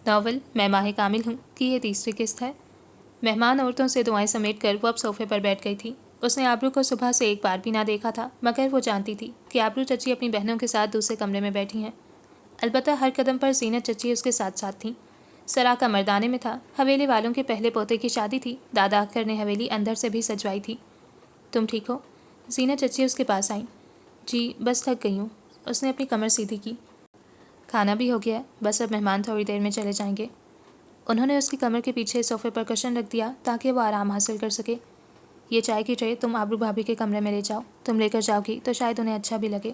Novel میں ماہ کامل ہوں کہ یہ تیسری قسط ہے۔ مہمان عورتوں سے دعائیں سمیٹ کر وہ اب صوفے پر بیٹھ گئی تھی۔ اس نے آبرو کو صبح سے ایک بار بھی نہ دیکھا تھا، مگر وہ جانتی تھی کہ آبرو چچی اپنی بہنوں کے ساتھ دوسرے کمرے میں بیٹھی ہیں۔ البتہ ہر قدم پر زینت چچی اس کے ساتھ ساتھ تھیں۔ سراکا مردانے میں تھا، حویلی والوں کے پہلے پوتے کی شادی تھی، دادا اکھر نے حویلی اندر سے بھی سجوائی تھی۔ تم ٹھیک ہو؟ زینت چچی اس کے پاس آئیں۔ جی بس تھک گئی ہوں۔ اس نے اپنی کمر سیدھی کی۔ کھانا بھی ہو گیا ہے، بس اب مہمان تھوڑی دیر میں چلے جائیں گے۔ انہوں نے اس کی کمر کے پیچھے صوفے پر کشن رکھ دیا تاکہ وہ آرام حاصل کر سکے۔ یہ چائے کی ٹرے تم آبرو بھابھی کے کمرے میں لے جاؤ، تم لے کر جاؤ گی تو شاید انہیں اچھا بھی لگے۔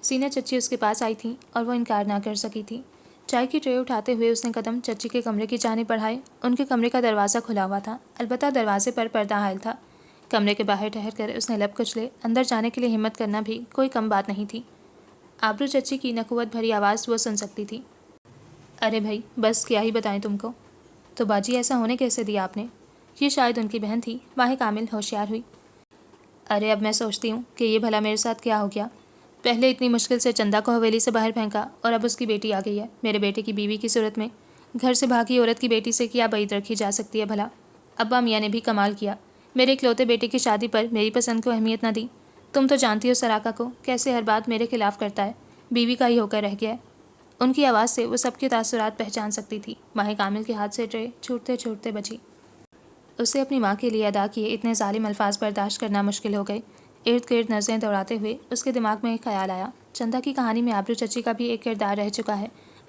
زینت چچی اس کے پاس آئی تھیں اور وہ انکار نہ کر سکی تھی۔ چائے کی ٹرے اٹھاتے ہوئے اس نے قدم چچی کے کمرے کی جانب بڑھائے۔ ان کے کمرے کا دروازہ کھلا ہوا تھا، البتہ دروازے پر پردہ حائل تھا۔ کمرے کے باہر ٹھہر کر اس نے لب کچلے، اندر جانے کے لیے ہمت کرنا بھی کوئی کم بات نہیں تھی۔ آبرو چچی کی نخوت بھری آواز وہ سن سکتی تھی۔ ارے بھائی بس کیا ہی بتائیں تم کو۔ تو باجی ایسا ہونے کیسے دیا آپ نے؟ یہ شاید ان کی بہن تھی، ماہ کامل ہوشیار ہوئی۔ ارے اب میں سوچتی ہوں کہ یہ بھلا میرے ساتھ کیا ہو گیا۔ پہلے اتنی مشکل سے چندہ کو حویلی سے باہر پھینکا اور اب اس کی بیٹی آ گئی ہے میرے بیٹے کی بیوی کی صورت میں۔ گھر سے بھاگی عورت کی بیٹی سے کیا بعید رکھی جا سکتی ہے بھلا؟ ابا میاں نے بھی کمال کیا، میرے اکلوتے بیٹے کی شادی پر میری پسند کو اہمیت نہ دی۔ تم تو جانتی ہو سراکا کو، کیسے ہر بات میرے خلاف کرتا ہے، بیوی کا ہی ہو کر رہ گیا ہے۔ ان کی آواز سے وہ سب کے تاثرات پہچان سکتی تھی۔ ماہ کامل کے ہاتھ سے ٹرے چھوٹتے چھوٹتے بچی۔ اسے اپنی ماں کے لیے ادا کیے اتنے ظالم الفاظ برداشت کرنا مشکل ہو گئے۔ ارد گرد نظریں دوڑاتے ہوئے اس کے دماغ میں ایک خیال آیا، چندہ کی کہانی میں آبرو چچی کا بھی ایک کردار رہ چکا ہے۔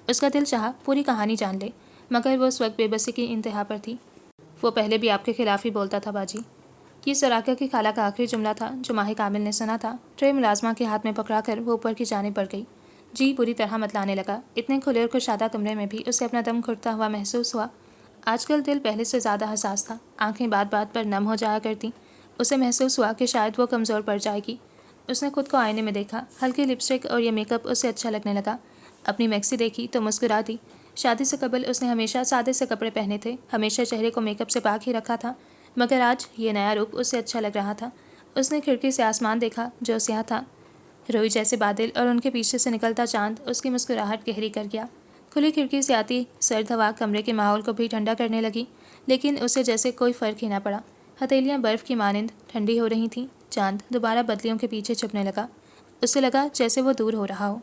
اس کا دل چاہا پوری کہانی جان لے، مگر وہ اس وقت بے بسی کی انتہا پر تھی۔ وہ پہلے بھی آپ کے خلاف ہی بولتا تھا باجی۔ یہ سراکا کی خالہ کا آخری جملہ تھا جو ماہ کامل نے سنا تھا۔ ٹرے ملازمہ کے ہاتھ میں پکڑا کر وہ اوپر کی جانب بڑھ گئی۔ جی پوری طرح متلانے لگا۔ اتنے کھلے اور کشادہ کمرے میں بھی اسے اپنا دم گھٹتا ہوا محسوس ہوا۔ آج کل دل پہلے سے زیادہ حساس تھا، آنکھیں بات بات پر نم ہو جایا کرتیں۔ اسے محسوس ہوا کہ شاید وہ کمزور پڑ جائے گی۔ اس نے خود کو آئینے میں دیکھا، ہلکی لپسٹک اور یہ میک اپ اسے اچھا لگنے لگا۔ اپنی میکسی دیکھی تو مسکرا دی۔ شادی سے قبل اس نے ہمیشہ سادے سے کپڑے پہنے تھے، ہمیشہ چہرے کو میک اپ سے پاک ہی رکھا تھا، مگر آج یہ نیا روپ اسے اچھا لگ رہا تھا۔ اس نے کھڑکی سے آسمان دیکھا جو سیاہ تھا، روئی جیسے بادل، اور ان کے پیچھے سے نکلتا چاند اس کی مسکراہٹ گہری کر گیا۔ کھلی کھڑکی سے آتی سرد ہوا کمرے کے ماحول کو بھی ٹھنڈا کرنے لگی، لیکن اسے جیسے کوئی فرق ہی نہ پڑا۔ ہتھیلیاں برف کی مانند ٹھنڈی ہو رہی تھیں۔ چاند دوبارہ بدلیوں کے پیچھے چھپنے لگا۔ اسے لگا جیسے وہ دور ہو رہا ہو۔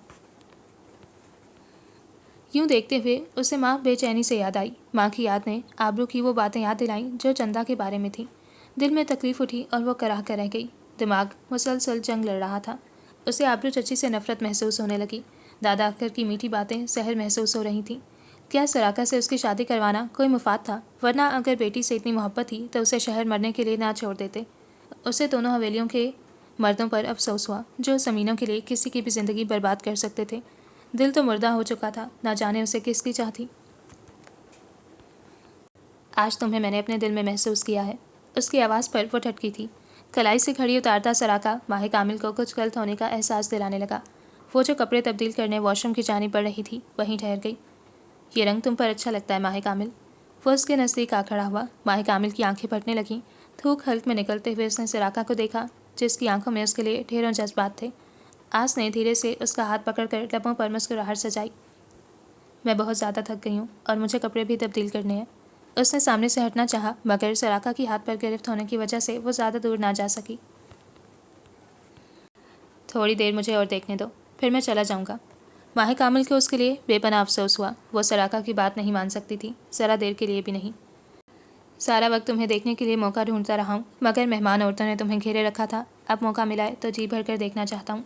یوں دیکھتے ہوئے اسے ماں بے چینی سے یاد آئی۔ ماں کی یاد نے آبرو کی وہ باتیں یاد دلائیں جو چندہ کے بارے میں تھیں۔ دل میں تکلیف اٹھی اور وہ کراہ کر رہ گئی۔ دماغ مسلسل جنگ لڑ رہا تھا۔ اسے آبرو چچی سے نفرت محسوس ہونے لگی۔ دادا اکھر کی میٹھی باتیں زہر محسوس ہو رہی تھیں۔ کیا سراکا سے اس کی شادی کروانا کوئی مفاد تھا؟ ورنہ اگر بیٹی سے اتنی محبت تھی تو اسے شہر مرنے کے لیے نہ چھوڑ دیتے۔ اسے دونوں حویلیوں کے مردوں پر افسوس ہوا جو زمینوں کے لیے کسی کی بھی زندگی برباد کر سکتے تھے۔ دل تو مردہ ہو چکا تھا، نہ جانے اسے کس کی چاہ تھی۔ آج تمہیں میں نے اپنے دل میں محسوس کیا ہے۔ اس کی آواز پر وہ ٹھٹکی تھی۔ کلائی سے کھڑی اتارتا سراکا ماہ کامل کو کچھ غلط ہونے کا احساس دلانے لگا۔ وہ جو کپڑے تبدیل کرنے واش روم کی جانب بڑھ رہی تھی وہیں ٹھہر گئی۔ یہ رنگ تم پر اچھا لگتا ہے ماہ کامل۔ وہ اس کے نزدیک آ کھڑا ہوا۔ ماہ کامل کی آنکھیں پھٹنے لگیں۔ تھوک حلق میں نکلتے ہوئے اس نے سراکا کو دیکھا جس کی آنکھوں میں اس کے لیے ڈھیروں جذبات تھے۔ آس نے دھیرے سے اس کا ہاتھ پکڑ کر لبوں پر مسکراہٹ سجائی۔ میں بہت زیادہ تھک گئی ہوں اور مجھے کپڑے بھی تبدیل کرنے ہیں۔ اس نے سامنے سے ہٹنا چاہا مگر سراکا کی ہاتھ پر گرفت ہونے کی وجہ سے وہ زیادہ دور نہ جا سکی۔ تھوڑی دیر مجھے اور دیکھنے دو، پھر میں چلا جاؤں گا۔ ماہ کامل کو اس کے لیے بے پناہ افسوس ہوا۔ وہ سراکا کی بات نہیں مان سکتی تھی، ذرا دیر کے لیے بھی نہیں۔ سارا وقت تمہیں دیکھنے کے لیے موقع ڈھونڈتا رہا ہوں، مگر مہمان عورتوں نے تمہیں گھیرے رکھا تھا۔ اب موقع ملا ہے تو جی بھر کر دیکھنا چاہتا ہوں۔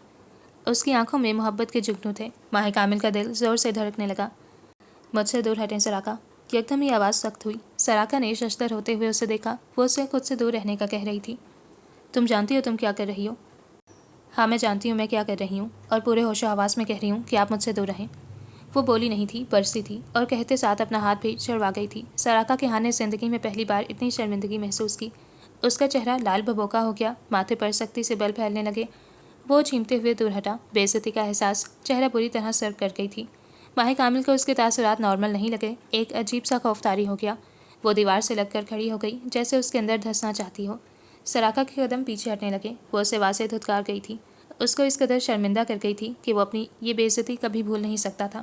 اس کی آنکھوں میں محبت کے جگنو تھے۔ ماہ کامل کا دل زور سے دھڑکنے لگا۔ مجھ سے دور ہٹیں سراکا۔ یکدم ہی آواز سخت ہوئی۔ سراکا نے ششدر ہوتے ہوئے اسے دیکھا۔ وہ اسے خود سے دور رہنے کا کہہ رہی تھی۔ تم جانتی ہو تم کیا کر رہی ہو؟ ہاں میں جانتی ہوں میں کیا کر رہی ہوں، اور پورے ہوش و حواس میں کہہ رہی ہوں کہ آپ مجھ سے دور رہیں۔ وہ بولی نہیں تھی، برسی تھی، اور کہتے ساتھ اپنا ہاتھ بھی چھڑوا گئی تھی۔ سراکا کے ہاں نے زندگی میں پہلی بار اتنی شرمندگی محسوس کی۔ اس کا چہرہ لال بھبوکا ہو گیا، ماتھے پر سختی سے بل پھیلنے لگے۔ وہ جھیمتے ہوئے دور ہٹا۔ بے عزتی کا احساس چہرہ بری طرح سرد کر گئی تھی۔ ماہ کامل کو اس کے تاثرات نارمل نہیں لگے۔ ایک عجیب سا خوف طاری ہو گیا۔ وہ دیوار سے لگ کر کھڑی ہو گئی جیسے اس کے اندر دھنسنا چاہتی ہو۔ سراکا کے قدم پیچھے ہٹنے لگے۔ وہ اسے واضح دھتکار گئی تھی۔ اس کو اس قدر شرمندہ کر گئی تھی کہ وہ اپنی یہ بے عزتی کبھی بھول نہیں سکتا تھا۔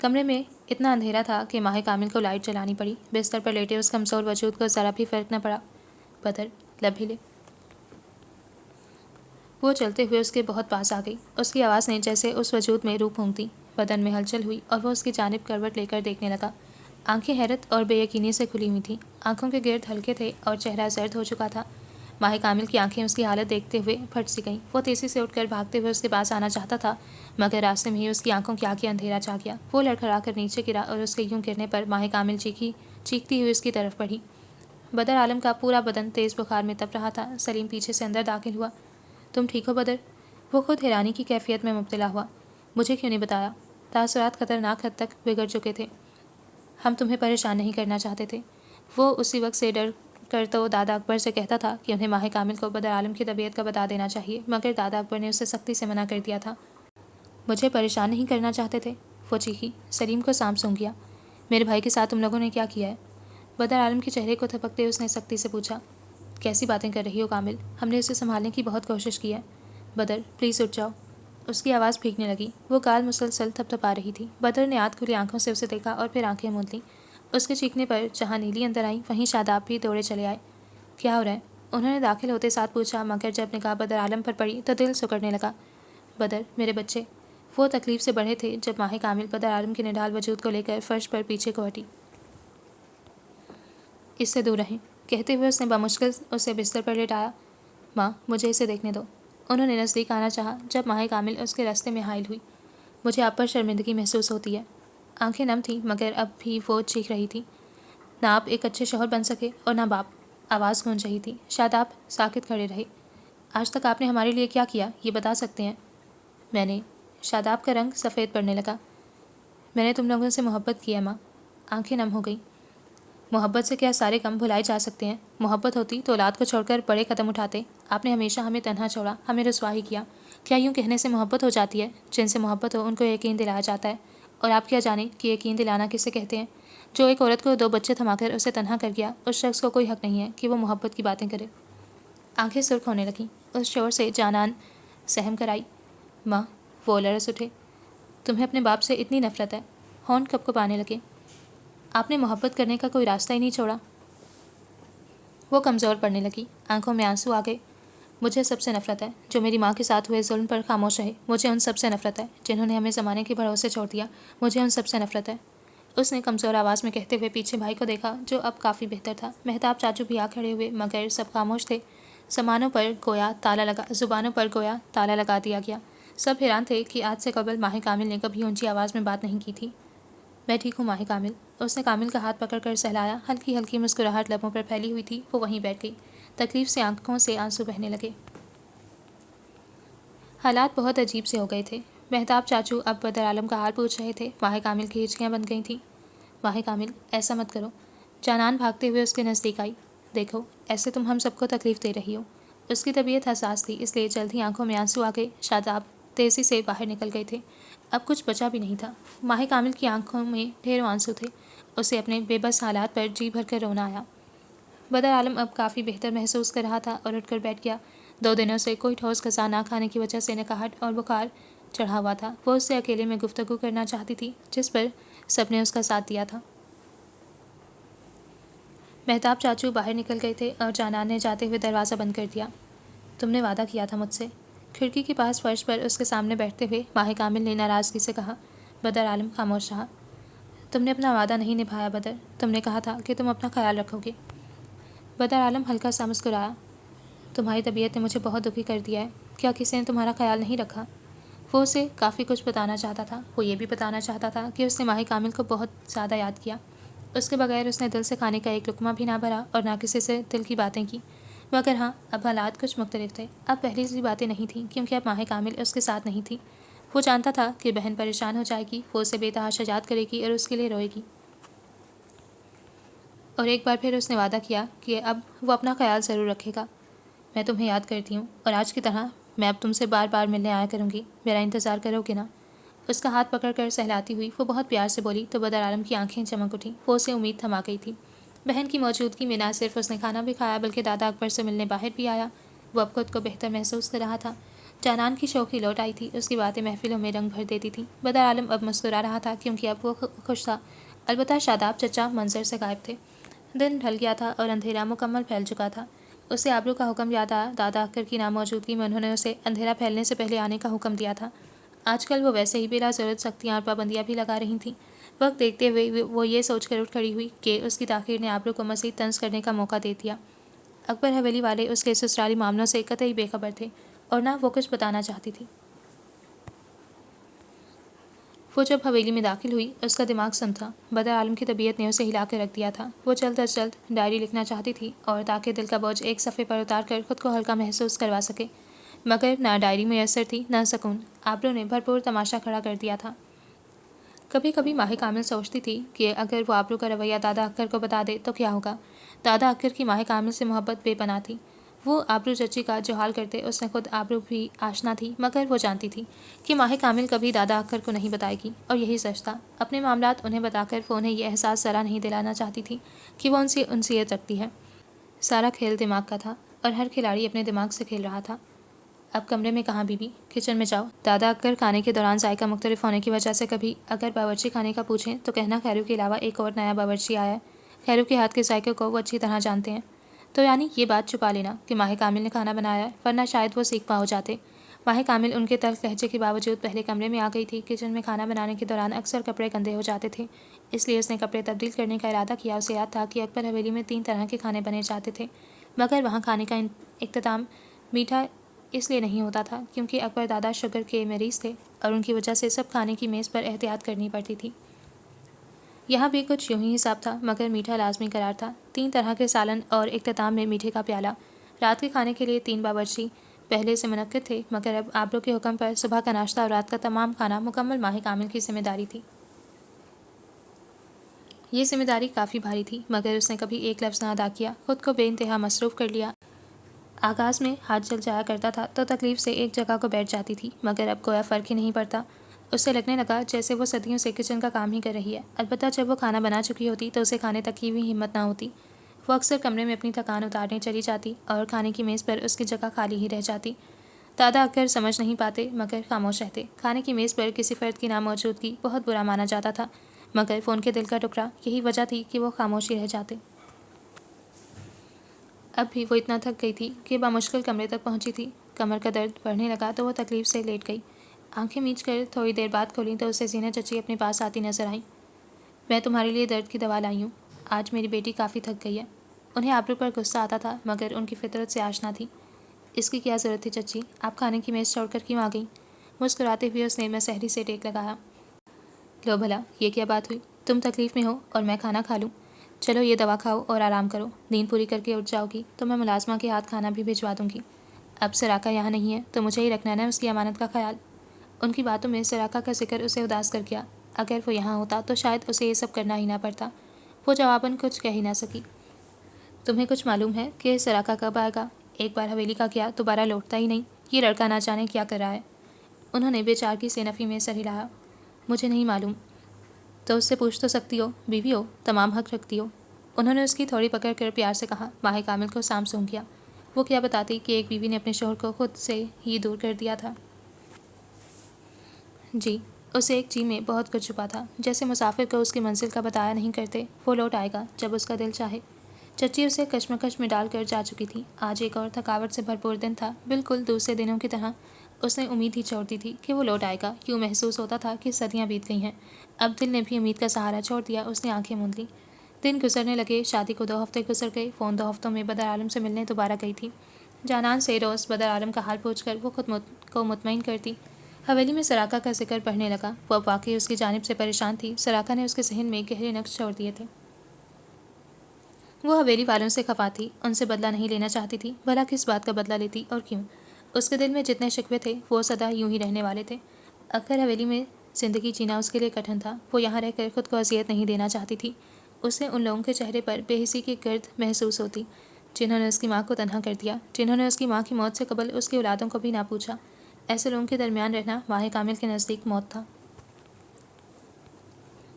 کمرے میں اتنا اندھیرا تھا کہ ماہ کامل کو لائٹ جلانی پڑی۔ بستر پر لیٹے اس کمزور وجود کو ذرا بھی فرق نہ پڑا۔ بدر، لب ہلے۔ وہ چلتے ہوئے اس کے بہت پاس آ گئی۔ اس کی آواز نے جیسے اس وجود میں روح پھونک دی۔ بدن میں ہلچل ہوئی اور وہ اس کی جانب کروٹ لے کر دیکھنے لگا۔ آنکھیں حیرت اور بے یقینی سے کھلی ہوئی تھیں، آنکھوں کے گرد ہلکے تھے اور چہرہ زرد ہو چکا تھا۔ ماہ کامل کی آنکھیں اس کی حالت دیکھتے ہوئے پھٹ سی گئیں۔ وہ تیزی سے اٹھ کر بھاگتے ہوئے اس کے پاس آنا چاہتا تھا، مگر راستے میں ہی اس کی آنکھوں کے آگے اندھیرا چھا گیا۔ وہ لڑکھڑا کر نیچے گرا اور اس کے یوں گرنے پر ماہ کامل چیختی ہوئی اس کی طرف بڑھی۔ بدر عالم کا پورا بدن تیز بخار میں تپ رہا تھا۔ سلیم پیچھے سے اندر داخل ہوا۔ تم ٹھیک ہو بدر؟ وہ خود حیرانی کی کیفیت میں مبتلا ہوا۔ مجھے کیوں نہیں بتایا؟ تاثرات خطرناک حد تک بگڑ چکے تھے۔ ہم تمہیں پریشان نہیں کرنا چاہتے تھے۔ وہ اسی وقت سے ڈر کر تو دادا اکبر سے کہتا تھا کہ انہیں ماہ کامل کو بدر عالم کی طبیعت کا بتا دینا چاہیے، مگر دادا اکبر نے اسے سختی سے منع کر دیا تھا۔ مجھے پریشان نہیں کرنا چاہتے تھے؟ وہ چیخی۔ سلیم کو سانپ سونگھ گیا۔ میرے بھائی کے ساتھ تم لوگوں نے کیا کیا ہے؟ بدر عالم کے چہرے کو تھپکتے اس نے سختی سے پوچھا۔ کیسی باتیں کر رہی ہو کامل؟ ہم نے اسے سنبھالنے کی بہت کوشش کی ہے۔ بدر، پلیز اٹھ جاؤ۔ اس کی آواز بھیگنے لگی۔ وہ گال مسلسل تھپ تھپا رہی تھی۔ بدر نے آدھ کھلی آنکھوں سے اسے دیکھا اور پھر آنکھیں موند لیں۔ اس کے چیخنے پر جہاں نیلی اندر آئی وہیں شاداب بھی دوڑے چلے آئے۔ کیا ہو رہا ہے؟ انہوں نے داخل ہوتے ساتھ پوچھا، مگر جب نگاہ بدر عالم پر پڑی تو دل سکڑنے لگا۔ بدر، میرے بچے۔ وہ تکلیف سے بڑھے تھے جب ماہ کامل بدر عالم کے نڈھال وجود کو لے کر فرش پر پیچھے کو ہٹی۔ اس سے دور رہیں، کہتے ہوئے اس نے بمشکل اسے بستر پر لٹایا۔ ماں، مجھے اسے دیکھنے دو۔ انہوں نے نزدیک آنا چاہا جب ماہ کامل اس کے راستے میں حائل ہوئی۔ مجھے آپ پر شرمندگی محسوس ہوتی ہے۔ آنکھیں نم تھیں مگر اب بھی وہ چیخ رہی تھی۔ نہ آپ ایک اچھے شوہر بن سکے اور نہ باپ۔ آواز گونج رہی تھی۔ شاداب ساکت کھڑے رہے۔ آج تک آپ نے ہمارے لیے کیا کیا یہ بتا سکتے ہیں؟ میں نے، شاداب کا رنگ سفید پڑنے لگا، میں نے تم لوگوں سے محبت کی ہے ماں۔ آنکھیں نم ہو گئیں۔ محبت سے کیا سارے غم بھلائے جا سکتے ہیں؟ محبت ہوتی تو اولاد کو چھوڑ کر بڑے قدم اٹھاتے۔ آپ نے ہمیشہ ہمیں تنہا چھوڑا، ہمیں رسوا ہی کیا۔ کیا یوں کہنے سے محبت ہو جاتی ہے؟ جن سے محبت ہو ان کو یقین دلایا جاتا ہے، اور آپ کیا جانیں کہ یقین دلانا کسے کہتے ہیں؟ جو ایک عورت کو 2 بچے تھما کر اسے تنہا کر گیا، اس شخص کو کوئی حق نہیں ہے کہ وہ محبت کی باتیں کرے۔ آنکھیں سرخ ہونے لگیں۔ اس شور سے جانان سہم کر آئی۔ ماں، وہ لرز اٹھے۔ تمہیں اپنے باپ سے اتنی نفرت ہے؟ ہونٹ کپ کپانے لگے۔ آپ نے محبت کرنے کا کوئی راستہ ہی نہیں چھوڑا۔ وہ کمزور پڑنے لگی، آنکھوں میں آنسو آ گئے۔ مجھے سب سے نفرت ہے جو میری ماں کے ساتھ ہوئے ظلم پر خاموش رہے۔ مجھے ان سب سے نفرت ہے جنہوں نے ہمیں زمانے کے بھروسے چھوڑ دیا۔ مجھے ان سب سے نفرت ہے۔ اس نے کمزور آواز میں کہتے ہوئے پیچھے بھائی کو دیکھا جو اب کافی بہتر تھا۔ مہتاب چاچو بھی آ کھڑے ہوئے مگر سب خاموش تھے۔ زبانوں پر گویا تالا لگا دیا گیا۔ سب حیران تھے کہ آج سے قبل ماہ کامل نے کبھی اونچی آواز میں بات نہیں کی تھی۔ میں ٹھیک ہوں ماہ کامل۔ اس نے کامل کا ہاتھ پکڑ کر سہلایا۔ ہلکی ہلکی مسکراہٹ لبوں پر پھیلی ہوئی تھی۔ وہ وہیں بیٹھ گئی۔ تکلیف سے آنکھوں سے آنسو بہنے لگے۔ حالات بہت عجیب سے ہو گئے تھے۔ مہتاب چاچو اب بدر عالم کا حال پوچھ رہے تھے۔ ماہ کامل کی ہچکیاں بن گئی تھیں۔ ماہ کامل، ایسا مت کرو۔ جانان بھاگتے ہوئے اس کے نزدیک آئی۔ دیکھو، ایسے تم ہم سب کو تکلیف دے رہی ہو۔ اس کی طبیعت حساس تھی، اس لیے جلد ہی آنکھوں میں آنسو آ گئے۔ شاداب تیزی سے باہر نکل گئے تھے۔ اب کچھ بچا بھی نہیں تھا۔ ماہ کامل کی آنکھوں میں ڈھیروں آنسو تھے۔ اسے اپنے بے بس حالات پر جی بھر کر رونا آیا۔ بدر عالم اب کافی بہتر محسوس کر رہا تھا اور اٹھ کر بیٹھ گیا۔ 2 دنوں سے کوئی ٹھوس غذا نہ کھانے کی وجہ سے نکاہٹ اور بخار چڑھا ہوا تھا۔ وہ اس سے اکیلے میں گفتگو کرنا چاہتی تھی، جس پر سب نے اس کا ساتھ دیا تھا۔ مہتاب چاچو باہر نکل گئے تھے اور جانان نے جاتے ہوئے دروازہ بند کر دیا۔ تم نے وعدہ کیا تھا مجھ سے۔ کھڑکی کے پاس فرش پر اس کے سامنے بیٹھتے ہوئے ماہ کامل نے ناراضگی سے کہا۔ بدر عالم خاموش رہا۔ تم نے اپنا وعدہ نہیں نبھایا بدر، تم نے کہا تھا کہ تم اپنا خیال رکھو گے۔ بدر عالم ہلکا سا مسکرایا۔ تمہاری طبیعت نے مجھے بہت دکھی کر دیا ہے۔ کیا کسی نے تمہارا خیال نہیں رکھا؟ وہ اسے کافی کچھ بتانا چاہتا تھا۔ وہ یہ بھی بتانا چاہتا تھا کہ اس نے ماہ کامل کو بہت زیادہ یاد کیا۔ اس کے بغیر اس نے دل سے کھانے کا ایک لقمہ بھی نہ بھرا اور نہ کسی سے دل کی باتیں کی۔ مگر ہاں، اب حالات کچھ مختلف تھے۔ اب پہلی سی باتیں نہیں تھیں کیونکہ اب ماہ کامل اس کے ساتھ نہیں تھی۔ وہ جانتا تھا کہ بہن پریشان ہو جائے گی، وہ اسے بے تحاشا یاد کرے گی اور اس کے لیے روئے گی۔ اور ایک بار پھر اس نے وعدہ کیا کہ اب وہ اپنا خیال ضرور رکھے گا۔ میں تمہیں یاد کرتی ہوں اور آج کی طرح میں اب تم سے بار بار ملنے آیا کروں گی۔ میرا انتظار کرو گے نا؟ اس کا ہاتھ پکڑ کر سہلاتی ہوئی وہ بہت پیار سے بولی تو بدر عالم کی آنکھیں چمک اٹھیں۔ وہ اسے امید تھما گئی تھی۔ بہن کی موجودگی میں نہ صرف اس نے کھانا بھی کھایا بلکہ دادا اکبر سے ملنے باہر بھی آیا۔ وہ اب خود کو بہتر محسوس کر رہا تھا۔ جانان کی شوخی لوٹ آئی تھی، اس کی باتیں محفلوں میں رنگ بھر دیتی تھیں۔ بدر عالم اب مسکرا رہا تھا کیونکہ اب وہ خوش تھا، البتہ شاداب چچا منظر سے غائب تھے۔ دن ڈھل گیا تھا اور اندھیرا مکمل پھیل چکا تھا۔ اسے آبرو کا حکم یاد آیا۔ دادا اکر کی ناموجودگی میں انہوں نے اسے اندھیرا پھیلنے سے پہلے آنے کا حکم دیا تھا۔ آج کل وہ ویسے ہی بلا ضرورت سختیاں اور پابندیاں بھی لگا رہی تھیں۔ وقت دیکھتے ہوئے وہ یہ سوچ کر اٹھ کھڑی ہوئی کہ اس کی تاخیر نے آبرو کو مزید طنز کرنے کا موقع دے دیا۔ اکبر حویلی والے اس کے سسرالی معاملوں سے قطعی بے خبر تھے اور نہ وہ کچھ بتانا چاہتی تھی۔ وہ جب حویلی میں داخل ہوئی، اس کا دماغ سن تھا۔ بدر عالم کی طبیعت نے اسے ہلا کر رکھ دیا تھا۔ وہ جلد از جلد ڈائری لکھنا چاہتی تھی اور تاکہ دل کا بوجھ ایک صفحے پر اتار کر خود کو ہلکا محسوس کروا سکے، مگر نہ ڈائری میسر تھی نہ سکون۔ آبرو نے بھرپور تماشا کھڑا کر دیا تھا۔ کبھی کبھی ماہ کامل سوچتی تھی کہ اگر وہ آبرو کا رویہ دادا اکر کو بتا دے تو کیا ہوگا۔ دادا اکر کی ماہ کامل سے محبت بے پناہ تھی۔ وہ آبرو چچی کا جو حال کرتے اس میں خود آبرو بھی آشنا تھی، مگر وہ جانتی تھی کہ ماہ کامل کبھی دادا اکر کو نہیں بتائے گی، اور یہی سچ تھا۔ اپنے معاملات انہیں بتا کر وہ انہیں یہ احساس ذرا نہیں دلانا چاہتی تھی کہ وہ ان سے انسیت رکھتی ہے۔ سارا کھیل دماغ کا تھا اور ہر کھلاڑی اپنے دماغ سے کھیل رہا تھا۔ اب کمرے میں کہاں بی بی؟ کچن میں جاؤ۔ دادا اکر کھانے کے دوران ذائقہ مختلف ہونے کی وجہ سے کبھی اگر باورچی خانے کا پوچھیں تو کہنا خیرو کے علاوہ ایک اور نیا باورچی آیا ہے۔ خیرو کے ہاتھ کے ذائقے کو وہ اچھی طرح جانتے ہیں، تو یعنی یہ بات چھپا لینا کہ ماہ کامل نے کھانا بنایا ہے، ورنہ شاید وہ سیکھ پا ہو جاتے۔ ماہ کامل ان کے تلخ لہجے کے باوجود پہلے کمرے میں آ گئی تھی۔ کچن میں کھانا بنانے کے دوران اکثر کپڑے گندے ہو جاتے تھے، اس لیے اس نے کپڑے تبدیل کرنے کا ارادہ کیا۔ اسے یاد تھا کہ اکبر حویلی میں 3 طرح کے کھانے بنے جاتے تھے، مگر وہاں کھانے کا اختتام میٹھا اس لیے نہیں ہوتا تھا کیونکہ اکبر دادا شوگر کے مریض تھے اور ان کی وجہ سے سب کھانے کی میز پر احتیاط کرنی پڑتی تھی۔ یہاں بھی کچھ یوں ہی حساب تھا، مگر میٹھا لازمی قرار تھا۔ 3 طرح کے سالن اور اختتام میں میٹھے کا پیالہ۔ رات کے کھانے کے لیے 3 باورچی پہلے سے منعقد تھے، مگر اب آبرو کے حکم پر صبح کا ناشتہ اور رات کا تمام کھانا مکمل ماہ کامل کی ذمہ داری تھی۔ یہ ذمہ داری کافی بھاری تھی، مگر اس نے کبھی ایک لفظ نہ ادا کیا، خود کو بے انتہا مصروف کر لیا۔ آغاز میں ہاتھ جل جایا کرتا تھا تو تکلیف سے ایک جگہ کو بیٹھ جاتی تھی، مگر اب گویا فرق ہی نہیں پڑتا۔ اسے لگنے لگا جیسے وہ صدیوں سے کچن کا کام ہی کر رہی ہے، البتہ جب وہ کھانا بنا چکی ہوتی تو اسے کھانے تک کی بھی ہمت نہ ہوتی۔ وہ اکثر کمرے میں اپنی تھکان اتارنے چلی جاتی اور کھانے کی میز پر اس کی جگہ خالی ہی رہ جاتی۔ دادا اکر سمجھ نہیں پاتے مگر خاموش رہتے۔ کھانے کی میز پر کسی فرد کی ناموجودگی بہت برا مانا جاتا تھا، مگر وہ ان کے دل کا ٹکڑا، یہی وجہ تھی کہ وہ خاموش ہی رہ جاتے۔ اب بھی وہ اتنا تھک گئی تھی کہ بامشکل کمرے تک پہنچی تھی۔ کمر کا درد بڑھنے لگا تو وہ تکلیف سے لیٹ گئی۔ آنکھیں میچ کر تھوڑی دیر بعد کھولیں تو اسے زینت چچی اپنے پاس آتی نظر آئیں۔ میں تمہارے لیے درد کی دوا لائی ہوں، آج میری بیٹی کافی تھک گئی ہے۔ انہیں آبرو پر غصہ آتا تھا، مگر ان کی فطرت سے آشنا تھی۔ اس کی کیا ضرورت تھی چچی؟ آپ کھانے کی میز چھوڑ کر کیوں آ گئیں؟ مسکراتے ہوئے اس نے مسحری سے ٹیک لگایا۔ لو بھلا، یہ کیا بات ہوئی؟ تم تکلیف میں ہو اور میں کھانا کھا لوں؟ چلو یہ دوا کھاؤ اور آرام کرو، نیند پوری کر کے اٹھ جاؤ گی تو میں ملازمہ کے ہاتھ کھانا بھی بھجوا دوں گی۔ اب سراقہ یہاں نہیں ہے تو مجھے ہی رکھنا ہے نا اس کی امانت کا خیال۔ ان کی باتوں میں سراقہ کا ذکر اسے اداس کر گیا۔ اگر وہ یہاں ہوتا تو شاید اسے یہ سب کرنا ہی نہ پڑتا۔ وہ جواباً کچھ کہہ ہی نہ سکی۔ تمہیں کچھ معلوم ہے کہ سراقہ کب آئے گا؟ ایک بار حویلی کا کیا دوبارہ لوٹتا ہی نہیں، یہ لڑکا نہ جانے کیا کر رہا ہے۔ انہوں نے بے چارگی سے نفی میں سر ہلایا۔ مجھے نہیں معلوم۔ تو اس سے پوچھ تو سکتی ہو، بیوی ہو، تمام حق رکھتی ہو۔ انہوں نے اس کی تھوڑی پکڑ کر پیار سے کہا۔ ماہ کامل کو سام سونگ کیا۔ وہ کیا بتاتی کہ ایک بیوی نے اپنے شوہر کو خود سے ہی دور کر دیا تھا۔ جی، اسے ایک جی میں بہت کچھ چھپا تھا، جیسے مسافر کو اس کی منزل کا بتایا نہیں کرتے، وہ لوٹ آئے گا جب اس کا دل چاہے۔ چچی اسے کشمکش میں ڈال کر جا چکی تھی۔ آج ایک اور تھکاوٹ سے بھرپور دن تھا، بالکل دوسرے دنوں کی طرح۔ اس نے امید ہی چھوڑ دی تھی کہ وہ لوٹ آئے گا، یوں محسوس ہوتا تھا کہ صدیاں بیت گئی ہیں۔ اب دل نے بھی امید کا سہارا چھوڑ دیا۔ اس نے آنکھیں موند لیں۔ دن گزرنے لگے، شادی کو 2 ہفتے گزر گئے۔ فون 2 ہفتوں میں بدر عالم سے ملنے دوبارہ گئی تھی۔ جانان سے روز بدر عالم کا حال پوچھ کر وہ خود کو مطمئن کرتی۔ حویلی میں سراقہ کا ذکر پڑھنے لگا۔ وہ اب واقعی اس کی جانب سے پریشان تھی۔ سراقہ نے اس کے ذہن میں گہرے نقش چھوڑ دیے تھے۔ وہ حویلی والوں سے خفا تھی، ان سے بدلہ نہیں لینا چاہتی تھی۔ بھلا کس بات کا بدلہ لیتی اور کیوں؟ اس کے دل میں جتنے شکوے تھے وہ سدا یوں ہی رہنے والے تھے۔ اکر حویلی میں زندگی جینا اس کے لیے کٹھن تھا۔ وہ یہاں رہ کر خود کو اذیت نہیں دینا چاہتی تھی۔ اسے ان لوگوں کے چہرے پر بے حسی کی گرد محسوس ہوتی جنہوں نے اس کی ماں کو تنہا کر دیا، جنہوں نے اس کی ماں کی موت سے قبل اس کی اولادوں کو بھی نہ پوچھا۔ ایسے لوگوں کے درمیان رہنا ماہ کامل کے نزدیک موت تھا۔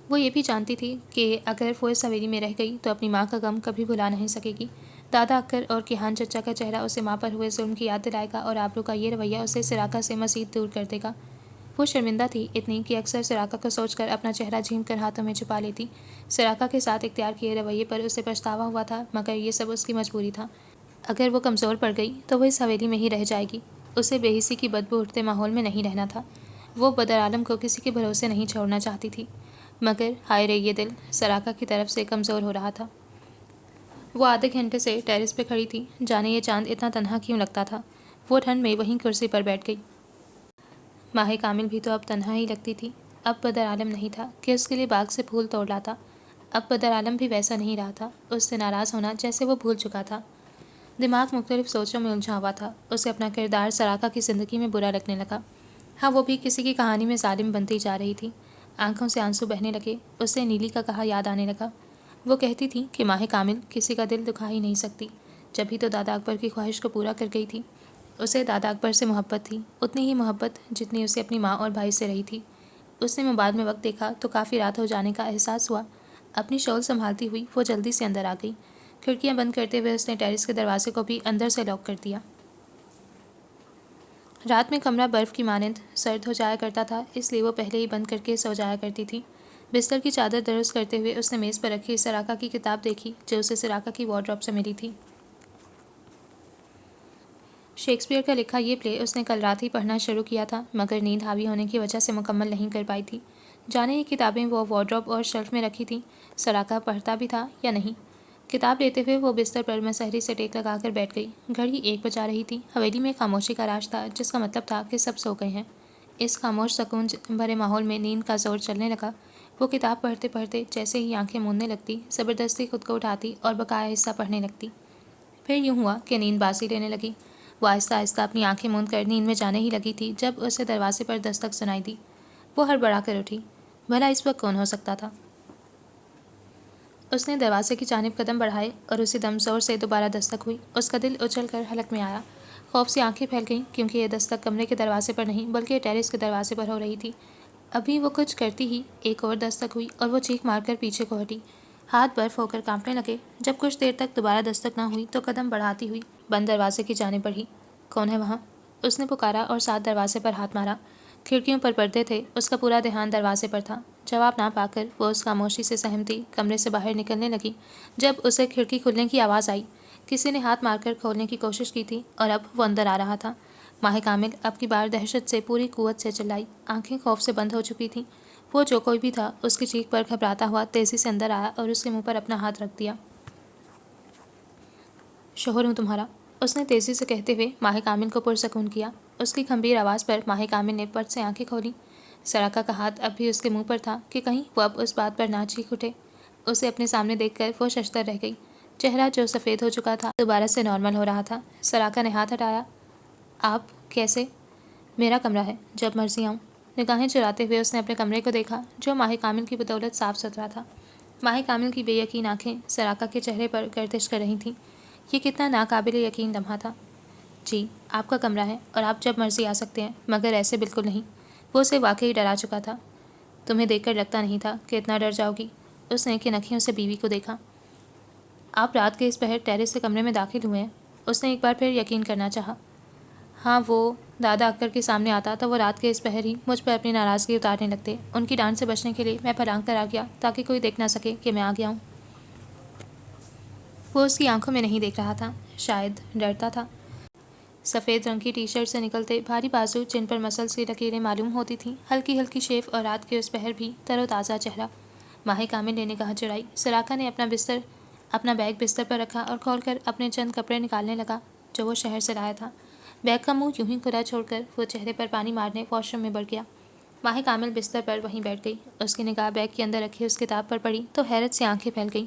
وہ یہ بھی جانتی تھی کہ اگر وہ اس حویلی میں رہ گئی تو اپنی ماں کا غم کبھی بھلا نہیں سکے گی۔ دادا اکر اور کیہان چچا کا چہرہ اسے ماں پر ہوئے ظلم کی یاد دلائے گا اور آبرو کا یہ رویہ اسے سراقہ سے مزید دور کر دے گا۔ وہ شرمندہ تھی اتنی کہ اکثر سراقہ کو سوچ کر اپنا چہرہ جھیم کر ہاتھوں میں چھپا لیتی۔ سراقہ کے ساتھ اختیار کیے رویے پر اسے پچھتاوا ہوا تھا، مگر یہ سب اس کی مجبوری تھا۔ اگر وہ کمزور پڑ گئی تو وہ اس حویلی میں ہی رہ جائے گی۔ اسے بے حسی کی بدبو اٹھتے ماحول میں نہیں رہنا تھا۔ وہ بدر عالم کو کسی کے بھروسے نہیں چھوڑنا چاہتی تھی، مگر ہائے رے یہ دل سراقہ کی طرف سے کمزور ہو رہا تھا۔ وہ آدھے گھنٹے سے ٹیرس پہ کھڑی تھی، جانے یہ چاند اتنا تنہا کیوں لگتا تھا۔ وہ ٹھنڈ میں وہیں کرسی پر بیٹھ گئی۔ ماہ کامل بھی تو اب تنہا ہی لگتی تھی۔ اب بدر عالم نہیں تھا کہ اس کے لیے باغ سے پھول توڑ لاتا۔ اب بدر عالم بھی ویسا نہیں رہا تھا، اس سے ناراض ہونا جیسے وہ بھول چکا تھا۔ دماغ مختلف سوچوں میں الجھا ہوا تھا۔ اسے اپنا کردار سراقہ کی زندگی میں برا لگنے لگا۔ ہاں وہ بھی کسی کی کہانی میں ظالم بنتی جا رہی تھی۔ آنکھوں سے آنسو بہنے لگے۔ اسے نیلی کا کہا یاد آنے لگا۔ وہ کہتی تھی کہ ماہ کامل کسی کا دل دکھا ہی نہیں سکتی، جبھی تو دادا اکبر کی خواہش کو پورا کر گئی تھی۔ اسے دادا اکبر سے محبت تھی، اتنی ہی محبت جتنی اسے اپنی ماں اور بھائی سے رہی تھی۔ اس نے موبائل میں وقت دیکھا تو کافی رات ہو جانے کا احساس ہوا۔ اپنی شال سنبھالتی ہوئی وہ جلدی سے اندر آ گئی۔ کھڑکیاں بند کرتے ہوئے اس نے ٹیرس کے دروازے کو بھی اندر سے لاک کر دیا۔ رات میں کمرہ برف کی مانند سرد ہو جایا کرتا تھا، اس لیے وہ پہلے ہی بند کر کے سو جایا کرتی تھی۔ بستر کی چادر درست کرتے ہوئے اس نے میز پر رکھی سراقہ کی کتاب دیکھی جو اسے سراقہ کی وارڈروب سے ملی تھی۔ شیکسپیئر کا لکھا یہ پلے اس نے کل رات ہی پڑھنا شروع کیا تھا، مگر نیند حاوی ہونے کی وجہ سے مکمل نہیں کر پائی تھی۔ جانے یہ کتابیں وہ وارڈروب اور شیلف میں رکھی تھیں، سراقہ پڑھتا بھی تھا یا نہیں۔ کتاب لیتے ہوئے وہ بستر پر مسحری سے ٹیک لگا کر بیٹھ گئی۔ گھڑی 1 بجا رہی تھی۔ حویلی میں خاموشی کا راج تھا، جس کا مطلب تھا کہ سب سو گئے ہیں۔ اس خاموش سکون بھرے ماحول میں نیند کا زور چلنے لگا۔ وہ کتاب پڑھتے پڑھتے جیسے ہی آنکھیں موندنے لگتی، زبردستی خود کو اٹھاتی اور بقایا حصہ پڑھنے لگتی۔ پھر یوں ہوا کہ نیند باسی لینے لگی۔ وہ آہستہ آہستہ اپنی آنکھیں موند کر نیند میں جانے ہی لگی تھی جب اسے دروازے پر دستک سنائی دی۔ وہ ہڑبڑا کر اٹھی۔ بھلا اس وقت کون ہو سکتا تھا؟ اس نے دروازے کی جانب قدم بڑھائے اور اسی دم زور سے دوبارہ دستک ہوئی۔ اس کا دل اچھل کر حلق میں آیا۔ خوف سے آنکھیں پھیل گئیں کیونکہ یہ دستک کمرے کے دروازے پر نہیں بلکہ ٹیرس کے دروازے پر ہو رہی تھی۔ ابھی وہ کچھ کرتی ہی ایک اور دستک ہوئی اور وہ چیخ مار کر پیچھے کو ہٹی۔ ہاتھ برف ہو کر کانپنے لگے۔ جب کچھ دیر تک دوبارہ دستک نہ ہوئی تو قدم بڑھاتی ہوئی بند دروازے کی جانب بڑھی۔ کون ہے وہاں؟ اس نے پکارا اور ساتھ دروازے پر ہاتھ مارا۔ کھڑکیوں پر پردے تھے، اس کا پورا دھیان دروازے پر تھا۔ جواب نہ پا کر وہ اس خاموشی سے سہمتی کمرے سے باہر نکلنے لگی جب اسے کھڑکی کھلنے کی آواز آئی۔ کسی نے ہاتھ مار کر کھولنے کی کوشش کی تھی اور اب وہ اندر آ رہا تھا۔ ماہ کامل اب کی بار دہشت سے پوری قوت سے چلائی۔ آنکھیں خوف سے بند ہو چکی تھیں۔ وہ جو کوئی بھی تھا اس کی چیخ پر گھبراتا ہوا تیزی سے اندر آیا اور اس کے منہ پر اپنا ہاتھ رکھ دیا۔ شوہر ہوں تمہارا، اس نے تیزی سے کہتے ہوئے ماہ کامل کو پرسکون کیا۔ اس کی گھمبیر آواز پر ماہ کامل نے پٹ سے آنکھیں کھولیں۔ سراقہ کا ہاتھ اب بھی اس کے منہ پر تھا کہ کہیں وہ اب اس بات پر نہ چیخ اٹھے۔ اسے اپنے سامنے دیکھ کر وہ ششدر رہ گئی۔ چہرہ جو سفید ہو چکا تھا دوبارہ سے نارمل ہو رہا تھا۔ سراقہ نے ہاتھ ہٹایا۔ آپ کیسے؟ میرا کمرہ ہے، جب مرضی آؤں۔ نگاہیں چراتے ہوئے اس نے اپنے کمرے کو دیکھا جو ماہ کامل کی بدولت صاف ستھرا تھا۔ ماہ کامل کی بے یقین آنکھیں سراقہ کے چہرے پر گردش کر رہی تھیں۔ یہ کتنا ناقابل یقین لمحہ تھا۔ جی آپ کا کمرہ ہے اور آپ جب مرضی آ سکتے ہیں، مگر ایسے بالکل نہیں۔ وہ اسے واقعی ڈرا چکا تھا۔ تمہیں دیکھ کر لگتا نہیں تھا کہ اتنا ڈر جاؤ گی۔ اس نے کن اکھیوں سے بیوی کو دیکھا۔ آپ رات کے اس پہر ٹیرس سے کمرے میں داخل ہوئے ہیں؟ اس نے ایک بار پھر یقین کرنا چاہا۔ ہاں وہ دادا اکر کے سامنے آتا تو وہ رات کے اس پہر ہی مجھ پر اپنی ناراضگی اتارنے لگتے۔ ان کی ڈانٹ سے بچنے کے لیے میں پھلانگ کر آ گیا تاکہ کوئی دیکھ نہ سکے کہ میں آ گیا ہوں۔ وہ اس کی آنکھوں میں نہیں دیکھ رہا تھا، شاید ڈرتا تھا۔ سفید رنگ کی ٹی شرٹ سے نکلتے بھاری بازو جن پر مسلز کی لکیریں معلوم ہوتی تھیں، ہلکی ہلکی شیف اور رات کے اس پہر بھی تر و تازہ چہرہ۔ ماہ کامل نے نگاہ چرائی۔ سراقہ نے اپنا بیگ بستر پر رکھا اور کھول کر اپنے چند کپڑے نکالنے لگا جو وہ شہر سے لایا تھا۔ بیگ کا منہ یوں ہی کھلا چھوڑ کر وہ چہرے پر پانی مارنے واش روم میں بڑھ گیا۔ ماہ کامل بستر پر وہیں بیٹھ گئی۔ اس کی نگاہ بیگ کے اندر رکھی اس کتاب پر پڑی تو حیرت سے آنکھیں پھیل گئیں۔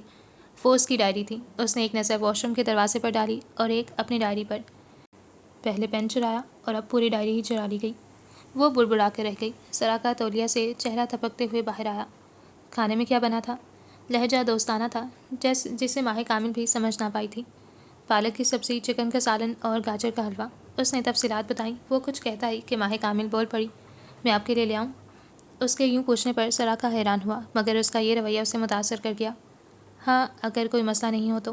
وہ اس کی ڈائری تھی۔ اس نے ایک نظر واش روم کے دروازے پر ڈالی اور ایک اپنی ڈائری پر۔ پہلے پین چرایا اور اب پوری ڈائری ہی چرا لی گئی۔ وہ بڑبڑا کر رہ گئی۔ سراقہ تولیہ سے چہرہ تھپکتے ہوئے باہر آیا۔ کھانے میں کیا بنا تھا؟ لہجہ دوستانہ تھا جسے ماہ کامل بھی سمجھ نہ پائی تھی۔ پالک کی سبزی، چکن کا سالن اور گاجر کا حلوہ۔ اس نے تفصیلات بتائیں۔ وہ کچھ کہتا ہی کہ ماہ کامل بول پڑی، میں آپ کے لیے لے آؤں؟ اس کے یوں پوچھنے پر سراقہ حیران ہوا، مگر اس کا یہ رویہ اسے متاثر کر گیا۔ ہاں اگر کوئی مسئلہ نہیں ہو تو۔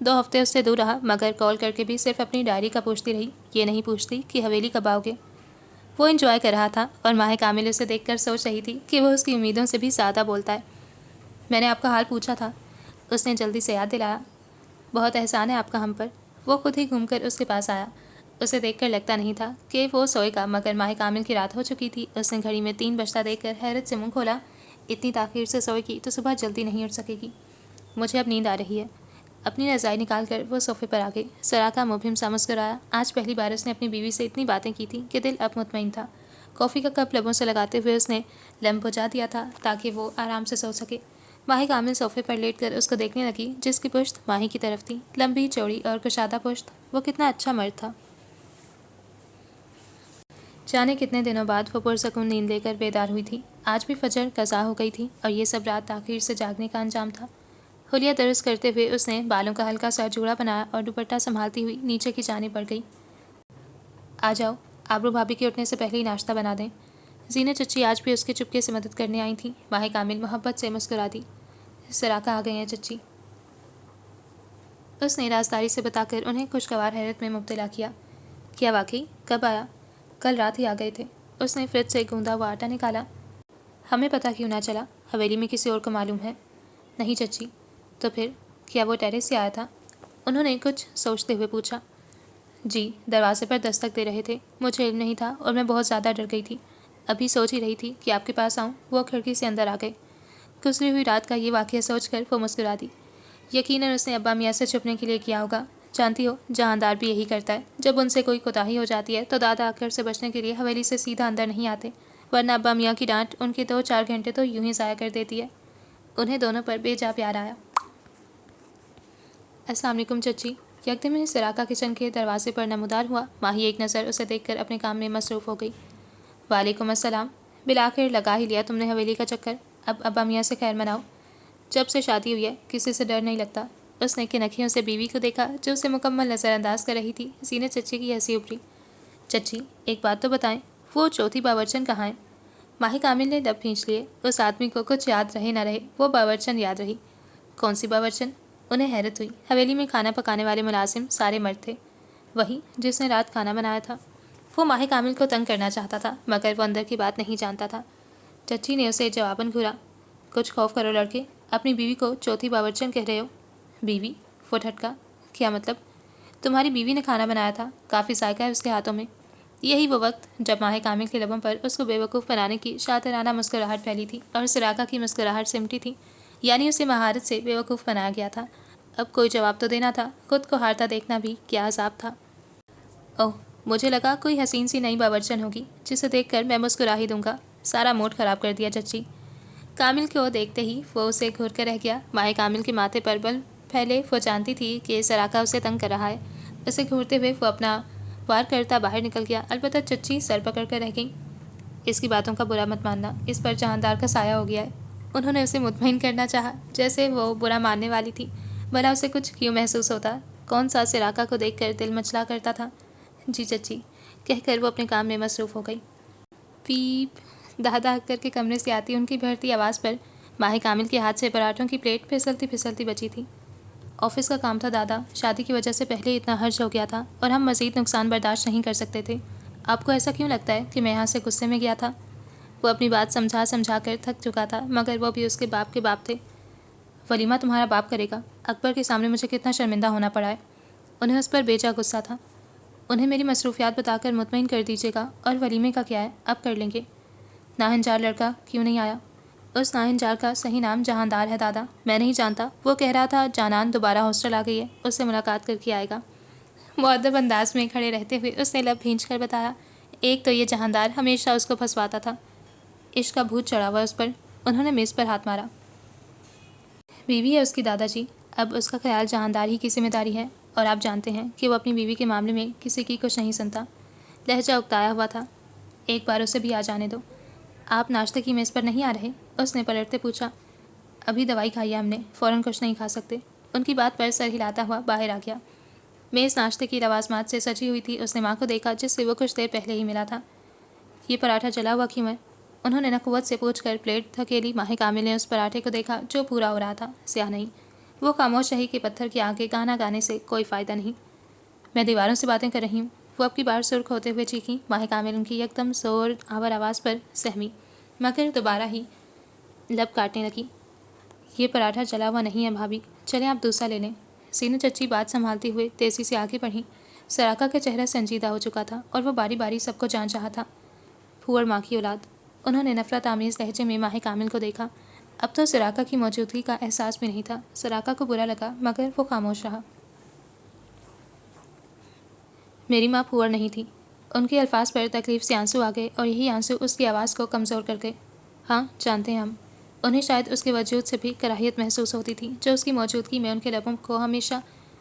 2 ہفتے اس سے دور رہا مگر کال کر کے بھی صرف اپنی ڈائری کا پوچھتی رہی، یہ نہیں پوچھتی کہ حویلی کب آؤ گے۔ وہ انجوائے کر رہا تھا اور ماہ کامل اسے دیکھ کر سوچ رہی تھی کہ وہ اس کی امیدوں سے بھی زیادہ بولتا ہے۔ میں نے آپ کا حال پوچھا تھا، اس نے جلدی سے یاد دلایا۔ بہت احسان ہے آپ کا ہم پر۔ وہ خود ہی گھوم کر اس کے پاس آیا۔ اسے دیکھ کر لگتا نہیں تھا کہ وہ سوئے گا مگر ماہ کامل کی رات ہو چکی تھی۔ اس نے گھڑی میں 3 بجتا دیکھ کر حیرت سے منہ کھولا، اتنی تاخیر سے سوئے گی تو صبح جلدی نہیں اٹھ سکے گی۔ مجھے اب نیند آ رہی ہے۔ اپنی رضائی نکال کر وہ صوفے پر آ گئی۔ سراقہ مبہم سا مسکرایا۔ آج پہلی بار اس نے اپنی بیوی سے اتنی باتیں کی تھیں کہ دل اب مطمئن تھا۔ کافی کا کپ لبوں سے لگاتے ہوئے اس نے لیمپ بجھا دیا تھا تاکہ وہ آرام سے سو سکے۔ ماہ کامل صوفے پر لیٹ کر اس کو دیکھنے لگی جس کی پشت ماہی کی طرف تھی، لمبی چوڑی اور کشادہ پشت۔ وہ کتنا اچھا مرد تھا۔ جانے کتنے دنوں بعد وہ پرسکون نیند لے کر بیدار ہوئی تھی۔ آج بھی فجر قضا ہو گئی تھی اور یہ سب رات تاخیر سے جاگنے کا انجام تھا۔ حلیہ درست کرتے ہوئے اس نے بالوں کا ہلکا سا جوڑا بنایا اور دوپٹہ سنبھالتی ہوئی نیچے کی جانب بڑھ گئی۔ آ جاؤ، آبرو بھابھی کے اٹھنے سے پہلے ہی ناشتہ بنا دیں۔ زینت چچی آج بھی اس کے چپکے سے مدد کرنے آئی تھیں۔ ماہ کامل محبت سے مسکرا دی۔ سراقہ آ گئے ہیں چچی، اس نے رازداری سے بتا کر انہیں خوشگوار حیرت میں مبتلا کیا۔ کیا واقعی؟ کب آیا؟ کل رات ہی آ گئے تھے۔ اس نے فریج سے گوندا ہوا آٹا نکالا۔ ہمیں پتہ کیوں نہ چلا؟ حویلی میں کسی اور کو معلوم ہے؟ نہیں چچی۔ تو پھر کیا وہ ٹیرس سے آیا تھا؟ انہوں نے کچھ سوچتے ہوئے پوچھا۔ جی، دروازے پر دستک دے رہے تھے، مجھے علم نہیں تھا اور میں بہت زیادہ ڈر گئی تھی۔ ابھی سوچ ہی رہی تھی کہ آپ کے پاس آؤں، وہ کھڑکی سے اندر آ گئے۔ گزری ہوئی رات کا یہ واقعہ سوچ کر وہ مسکرا دی۔ یقیناً اس نے ابا میاں سے چھپنے کے لیے کیا ہوگا۔ جانتی ہو، جہاندار بھی یہی کرتا ہے۔ جب ان سے کوئی کوتاہی ہو جاتی ہے تو دادا آکر سے بچنے کے لیے حویلی سے سیدھا اندر نہیں آتے، ورنہ ابا میاں کی ڈانٹ ان کے 2-4 گھنٹے تو یوں ہی ضائع کر دیتی ہے۔ انہیں دونوں پر بے جا پیار آیا۔ السلام علیکم چچی۔ یکدم ہی سراقہ کچن کے دروازے پر نمودار ہوا۔ ماہی ایک نظر اسے دیکھ کر اپنے کام میں مصروف ہو گئی۔ وعلیکم السلام۔ بالآخر لگا ہی لیا تم نے حویلی کا چکر۔ اب ابا میاں سے خیر مناؤ۔ جب سے شادی ہوئی ہے کسی سے ڈر نہیں لگتا۔ اس نے کنکھیوں سے بیوی کو دیکھا جو اسے مکمل نظر انداز کر رہی تھی۔ زینت چچی کی ہنسی ابھری۔ چچی، ایک بات تو بتائیں، وہ چوتھی باورچن کہاں ہے؟ ماہی کامل نے لب کھینچ لیے۔ اس آدمی کو کچھ یاد رہے نہ رہے، وہ باورچن یاد رہی۔ کون سی باورچن؟ انہیں حیرت ہوئی۔ حویلی میں کھانا پکانے والے ملازم سارے مرد تھے، وہی جس نے رات کھانا بنایا تھا۔ وہ ماہ کامل کو تنگ کرنا چاہتا تھا مگر وہ اندر کی بات نہیں جانتا تھا۔ چچی نے اسے جواباً گھورا۔ کچھ خوف کرو لڑکے، اپنی بیوی کو چوتھی باورچن کہہ رہے ہو؟ بیوی؟ وہ ٹھٹکا۔ کیا مطلب؟ تمہاری بیوی نے کھانا بنایا تھا، کافی ذائقہ ہے اس کے ہاتھوں میں۔ یہی وہ وقت جب ماہ کامل کے لبوں پر اس کو بے وقوف بنانے کی شاطرانہ مسکراہٹ پھیلی تھی اور سراقہ کی مسکراہٹ سمٹی تھی، یعنی اسے مہارت سے بے وقوف بنایا گیا تھا۔ اب کوئی جواب تو دینا تھا، خود کو ہارتا دیکھنا بھی کیا عذاب تھا۔ اوہ، مجھے لگا کوئی حسین سی نئی باورچن ہوگی جسے دیکھ کر میں مسکرا ہی دوں گا۔ سارا موڈ خراب کر دیا چچی۔ کامل کو دیکھتے ہی وہ اسے گھور کر رہ گیا۔ ماہ کامل کے ماتھے پر بل پھیلے وہ جانتی تھی کہ سراقہ اسے تنگ کر رہا ہے۔ اسے گھورتے ہوئے وہ اپنا وار کرتا باہر نکل گیا۔ البتہ چچی سر پکڑ کر رہ گئیں۔ اس کی باتوں کا برا مت ماننا، اس پر جہاندار کا سایہ ہو گیا ہے۔ انہوں نے اسے مطمئن کرنا چاہا جیسے وہ برا ماننے والی تھی۔ بھلا اسے کچھ کیوں محسوس ہوتا؟ کون سا سراقہ کو دیکھ کر دل مچلا کرتا تھا؟ جی چچی کہہ کر وہ اپنے کام میں مصروف ہو گئی۔ پیپ دادا اکتر کے کمرے سے آتی ان کی بڑھتی آواز پر ماہ کامل کے ہاتھ سے پراٹھوں کی پلیٹ پھسلتی پھسلتی بچی تھی۔ آفس کا کام تھا دادا، شادی کی وجہ سے پہلے اتنا حرج ہو گیا تھا اور ہم مزید نقصان برداشت نہیں کر سکتے تھے۔ آپ کو ایسا کیوں لگتا ہے کہ میں یہاں سے غصے میں گیا تھا؟ وہ اپنی بات سمجھا کر تھک چکا تھا مگر وہ بھی اس کے باپ کے باپ تھے۔ ولیمہ تمہارا باپ کرے گا؟ اکبر کے سامنے مجھے کتنا شرمندہ ہونا پڑا ہے۔ انہیں اس پر بے جا غصہ تھا۔ انہیں میری مصروفیات بتا کر مطمئن کر دیجیے گا، اور ولیمے کا کیا ہے، اب کر لیں گے۔ ناہنجار لڑکا کیوں نہیں آیا؟ اس ناہنجار کا صحیح نام جہاندار ہے دادا، میں نہیں جانتا۔ وہ کہہ رہا تھا جانان دوبارہ ہاسٹل آ گئی ہے، اس سے ملاقات کر کے آئے گا۔ مؤدب انداز میں کھڑے رہتے ہوئے اس نے لب بھینچ کر بتایا۔ ایک تو یہ جہاندار ہمیشہ اس کو پھنسواتا تھا، عشق کا بھوت چڑھا ہوا اس پر۔ انہوں نے میز پر ہاتھ مارا۔ بیوی ہے اس کی دادا جی، اب اس کا خیال جہاندار ہی کی ذمہ داری ہے، اور آپ جانتے ہیں کہ وہ اپنی بیوی کے معاملے میں کسی کی کچھ نہیں سنتا۔ لہجہ اکتایا ہوا تھا۔ ایک بار اسے بھی آ جانے دو۔ آپ ناشتے کی میز پر نہیں آ رہے؟ اس نے پلٹتے پوچھا۔ ابھی دوائی کھائی ہے ہم نے، فوراً کچھ نہیں کھا سکتے۔ ان کی بات پر سر ہلاتا ہوا باہر آ گیا۔ میز ناشتے کی لوازمات سے سجی ہوئی تھی۔ اس نے ماں کو دیکھا جس سے وہ کچھ دیر پہلے ہی ملا تھا۔ یہ پراٹھا جلا ہوا کیوں ہے؟ انہوں نے نخوت سے پوچھ کر پلیٹ دھکیلی۔ ماہ کامل نے اس پراٹھے کو دیکھا جو پورا ہو رہا تھا، سیاہ نہیں۔ وہ خاموش رہی کہ پتھر کی آنکھیں گانا گانے سے کوئی فائدہ نہیں۔ میں دیواروں سے باتیں کر رہی ہوں، وہ اب کی بار سرخ ہوتے ہوئے چیخیں۔ ماہ کامل ان کی یکدم زور آور آواز پر سہمی، مگر دوبارہ ہی لب کاٹنے لگی۔ یہ پراٹھا جلا ہوا نہیں ہے بھابھی، چلیں آپ دوسرا لے لیں۔ سینو چچی بات سنبھالتے ہوئے تیزی سے آگے بڑھیں۔ سراقہ کا چہرہ سنجیدہ ہو چکا تھا اور وہ باری باری سب کو جانچ رہا تھا۔ پھوڑ ماں کی اولاد، انہوں نے نفرت آمیز لہجے میں ماہ کامل کو دیکھا۔ اب تو سراقہ کی موجودگی کا احساس بھی نہیں تھا۔ سراقہ کو برا لگا مگر وہ خاموش رہا۔ میری ماں پھوڑ نہیں تھی۔ ان کے الفاظ پر تکلیف سے آنسو آ گئے اور یہی آنسو اس کی آواز کو کمزور کر گئے۔ ہاں جانتے ہیں ہم۔ انہیں شاید اس کے وجود سے بھی کراہیت محسوس ہوتی تھی جو اس کی موجودگی میں ان کے لبوں کو ہمیشہ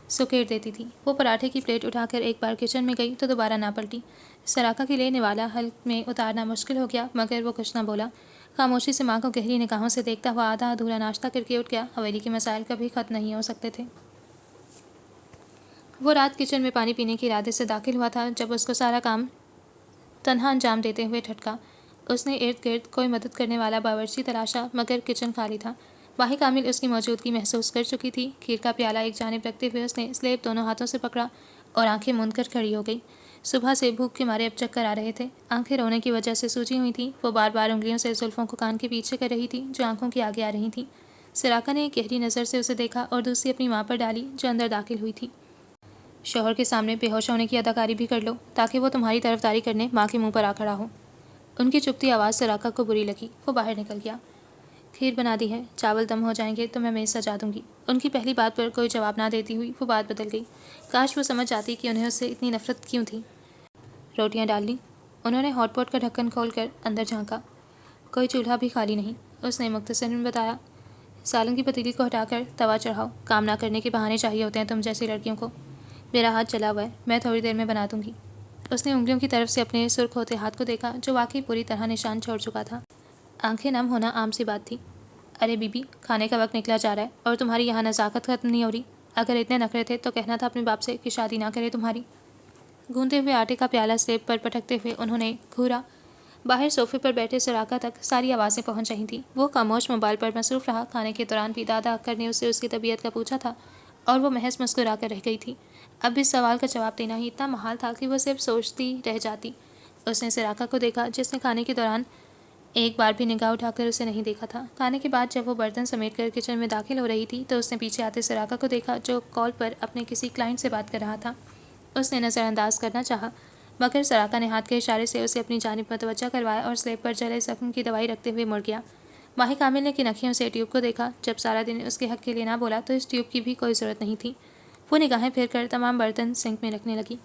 سکیڑ دیتی تھی۔ وہ پراٹھے کی پلیٹ اٹھا کر ایک بار کچن میں گئی تو دوبارہ نہ پلٹی۔ سراقہ کے لینے والا حلق میں اتارنا مشکل ہو گیا مگر وہ کچھ نہ بولا۔ خاموشی سے ماں کو گہری نگاہوں سے دیکھتا ہوا آدھا ادھورا ناشتہ کر کے اٹھ گیا۔ حویلی کے مسائل کبھی ختم نہیں ہو سکتے تھے۔ وہ رات کچن میں پانی پینے کے ارادے سے داخل ہوا تھا جب اس کو سارا کام تنہا انجام دیتے ہوئے ٹھٹکا۔ اس نے ارد گرد کوئی مدد کرنے والا باورچی تلاشا مگر کچن خالی تھا۔ ماہ کامل اس کی موجودگی محسوس کر چکی تھی۔ کھیر کا پیالہ ایک جانب رکھتے ہوئے اس نے سلیب دونوں ہاتھوں سے پکڑا اور آنکھیں موند کر کھڑی ہو گئی۔ صبح سے بھوک کے مارے اب چکر آ رہے تھے۔ آنکھیں رونے کی وجہ سے سوجی ہوئی تھیں۔ وہ بار بار انگلیوں سے زلفوں کو کان کے پیچھے کر رہی تھی جو آنکھوں کے آگے آ رہی تھیں۔ سراقہ نے ایک گہری نظر سے اسے دیکھا اور دوسری اپنی ماں پر ڈالی جو اندر داخل ہوئی تھی۔ شوہر کے سامنے بے ہوش ہونے کی اداکاری بھی کر لو تاکہ وہ تمہاری طرفداری کرنے ماں کے منہ پر آ کھڑا ہو۔ ان کی چپتی آواز سراقہ کو بری لگی۔ وہ باہر نکل گیا۔ کھیر بنا دی ہے، چاول دم ہو جائیں گے تو میں میز سجا دوں گی۔ ان کی پہلی بات پر کوئی جواب نہ دیتی ہوئی وہ بات بدل گئی۔ کاش وہ سمجھ جاتی کہ انہیں اس سے اتنی نفرت کیوں تھی۔ روٹیاں ڈال لیں؟ انہوں نے ہاٹ پاٹ کا ڈھکن کھول کر اندر جھانکا۔ کوئی چولہا بھی خالی نہیں، اس نے مختصراً بتایا۔ سالن کی پتیلی کو ہٹا کر توا چڑھاؤ، کام نہ کرنے کے بہانے چاہیے ہوتے ہیں تم جیسی لڑکیوں کو۔ میرا ہاتھ جلا ہوا ہے، میں تھوڑی دیر میں بنا دوں گی۔ اس نے انگلیوں کی طرف سے اپنے سرخ ہوتے ہاتھ کو دیکھا جو واقعی پوری طرح نشان چھوڑ چکا تھا۔ آنکھیں نم ہونا عام سی بات تھی۔ ارے بی بی، کھانے کا وقت نکلا جا رہا ہے اور تمہاری یہاں نزاکت ختم نہیں ہو رہی۔ اگر اتنے نخرے تھے تو کہنا تھا اپنے باپ سے کہ شادی نہ کرے تمہاری۔ گھونتے ہوئے آٹے کا پیالہ سلیب پر پٹکتے ہوئے انہوں نے گھورا۔ باہر صوفے پر بیٹھے سراقہ تک ساری آوازیں پہنچ رہی تھیں۔ وہ خاموش موبائل پر مصروف رہا۔ کھانے کے دوران بھی دادا اکر نے اس سے اس کی طبیعت کا پوچھا تھا اور وہ محض مسکرا کر رہ گئی تھی۔ اب اس سوال کا جواب دینا ہی اتنا محال تھا کہ وہ صرف سوچتی رہ جاتی۔ اس نے سراقہ کو دیکھا جس نے کھانے کے دوران ایک بار بھی نگاہ اٹھا کر اسے نہیں دیکھا تھا۔ کھانے کے بعد جب وہ برتن سمیٹ کر کچن میں داخل ہو رہی تھی تو اس نے پیچھے آتے سراقہ کو دیکھا جو کال پر اپنے کسی کلائنٹ سے بات کر رہا تھا۔ اس نے نظر انداز کرنا چاہا مگر سراقہ نے ہاتھ کے اشارے سے اسے اپنی جانب متوجہ کروایا اور سلیب پر جلے زخم کی دوائی رکھتے ہوئے مڑ گیا۔ ماہ کامل نے کنکھیوں سے ٹیوب کو دیکھا۔ جب سارا دن اس کے حق کے لیے نہ بولا تو اس ٹیوب کی بھی کوئی ضرورت نہیں تھی۔ وہ نگاہیں پھیر کر تمام برتن سنک میں رکھنے لگی۔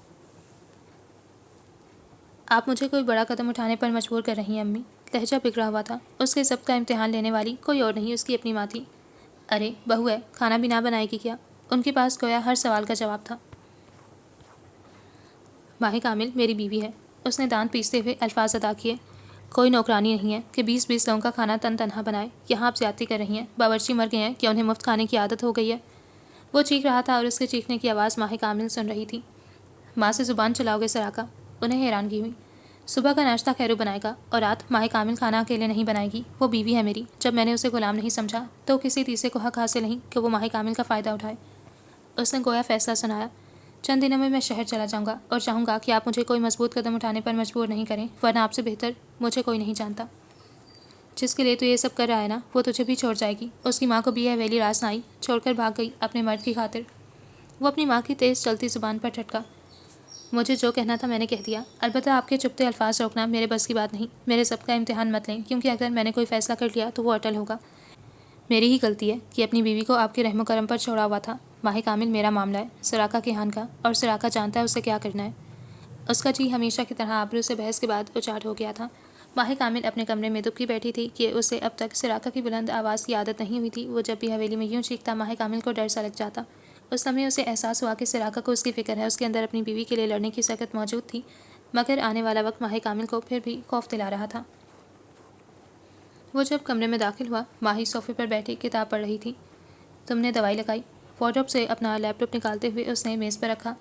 آپ مجھے کوئی بڑا قدم اٹھانے پر مجبور کر رہی ہیں امی۔ لہجہ بگڑا ہوا تھا۔ اس کے ضبط کا امتحان لینے والی کوئی اور نہیں، اس کی اپنی ماں تھی۔ ارے بہو ہے، کھانا بھی نہ بنائے گی کیا؟ ان کے پاس گویا ہر سوال کا جواب تھا۔ ماہ کامل میری بیوی ہے، اس نے دانت پیستے ہوئے الفاظ ادا کیے۔ کوئی نوکرانی نہیں ہے کہ 20 لوگوں کا کھانا تنہا بنائے۔ یہاں آپ زیادتی کر رہی ہیں۔ باورچی مر گئے ہیں کہ انہیں مفت کھانے کی عادت ہو گئی ہے۔ وہ چیخ رہا تھا اور اس کے چیخنے کی آواز ماہ کامل سن رہی تھی۔ ماں سے زبان چلاؤ گے سراقہ؟ انہیں حیرانگی ہوئی۔ صبح کا ناشتہ خیرو بنائے گا اور رات ماہ کامل کھانا اکیلے نہیں بنائے گی۔ وہ بیوی ہے میری۔ جب میں نے اسے غلام نہیں سمجھا تو کسی تیسرے کو حق حاصل نہیں کہ وہ ماہ کامل کا فائدہ اٹھائے۔ اس نے گویا فیصلہ سنایا۔ چند دنوں میں میں شہر چلا جاؤں گا اور چاہوں گا کہ آپ مجھے کوئی مضبوط قدم اٹھانے پر مجبور نہیں کریں، ورنہ آپ سے بہتر مجھے کوئی نہیں جانتا۔ جس کے لیے تو یہ سب کر رہا ہے نا، وہ تجھے بھی چھوڑ جائے گی۔ اس کی ماں کو بھی یہ حویلی راس نہ آئی، چھوڑ کر بھاگ گئی اپنے مرد کی خاطر۔ وہ اپنی ماں کی تیز چلتی زبان پر ٹھٹکا۔ مجھے جو کہنا تھا میں نے کہہ دیا، البتہ آپ کے چپتے الفاظ روکنا میرے بس کی بات نہیں۔ میرے ضبط کا امتحان مت لیں کیونکہ اگر میں نے کوئی فیصلہ کر لیا تو وہ اٹل ہوگا۔ میری ہی غلطی ہے کہ اپنی بیوی کو آپ کے رحم و کرم پر چھوڑا ہوا تھا۔ ماہ کامل میرا معاملہ ہے، سراقہ کے ہان کا، اور سراقہ جانتا ہے اسے کیا کرنا ہے۔ اس کا جی ہمیشہ کی طرح آبرو سے بحث کے بعد اچاٹ ہو گیا تھا۔ ماہ کامل اپنے کمرے میں دبکی بیٹھی تھی کہ اسے اب تک سراقہ کی بلند آواز کی عادت نہیں ہوئی تھی۔ وہ جب بھی حویلی میں یوں چیختا ماہ کامل کو ڈر سا لگ جاتا۔ اس لمحے اسے احساس ہوا کہ سراقہ کو اس کی فکر ہے، اس کے اندر اپنی بیوی کے لیے لڑنے کی سکت موجود تھی، مگر آنے والا وقت ماہ کامل کو پھر بھی خوف دلا رہا تھا۔ وہ جب کمرے میں داخل ہوا، ماہی صوفے پر بیٹھی کتاب پڑھ رہی تھی۔ تم نے دوائی لگائی؟ وارڈروب سے اپنا لیپ ٹاپ نکالتے ہوئے اس نے میز پر رکھا۔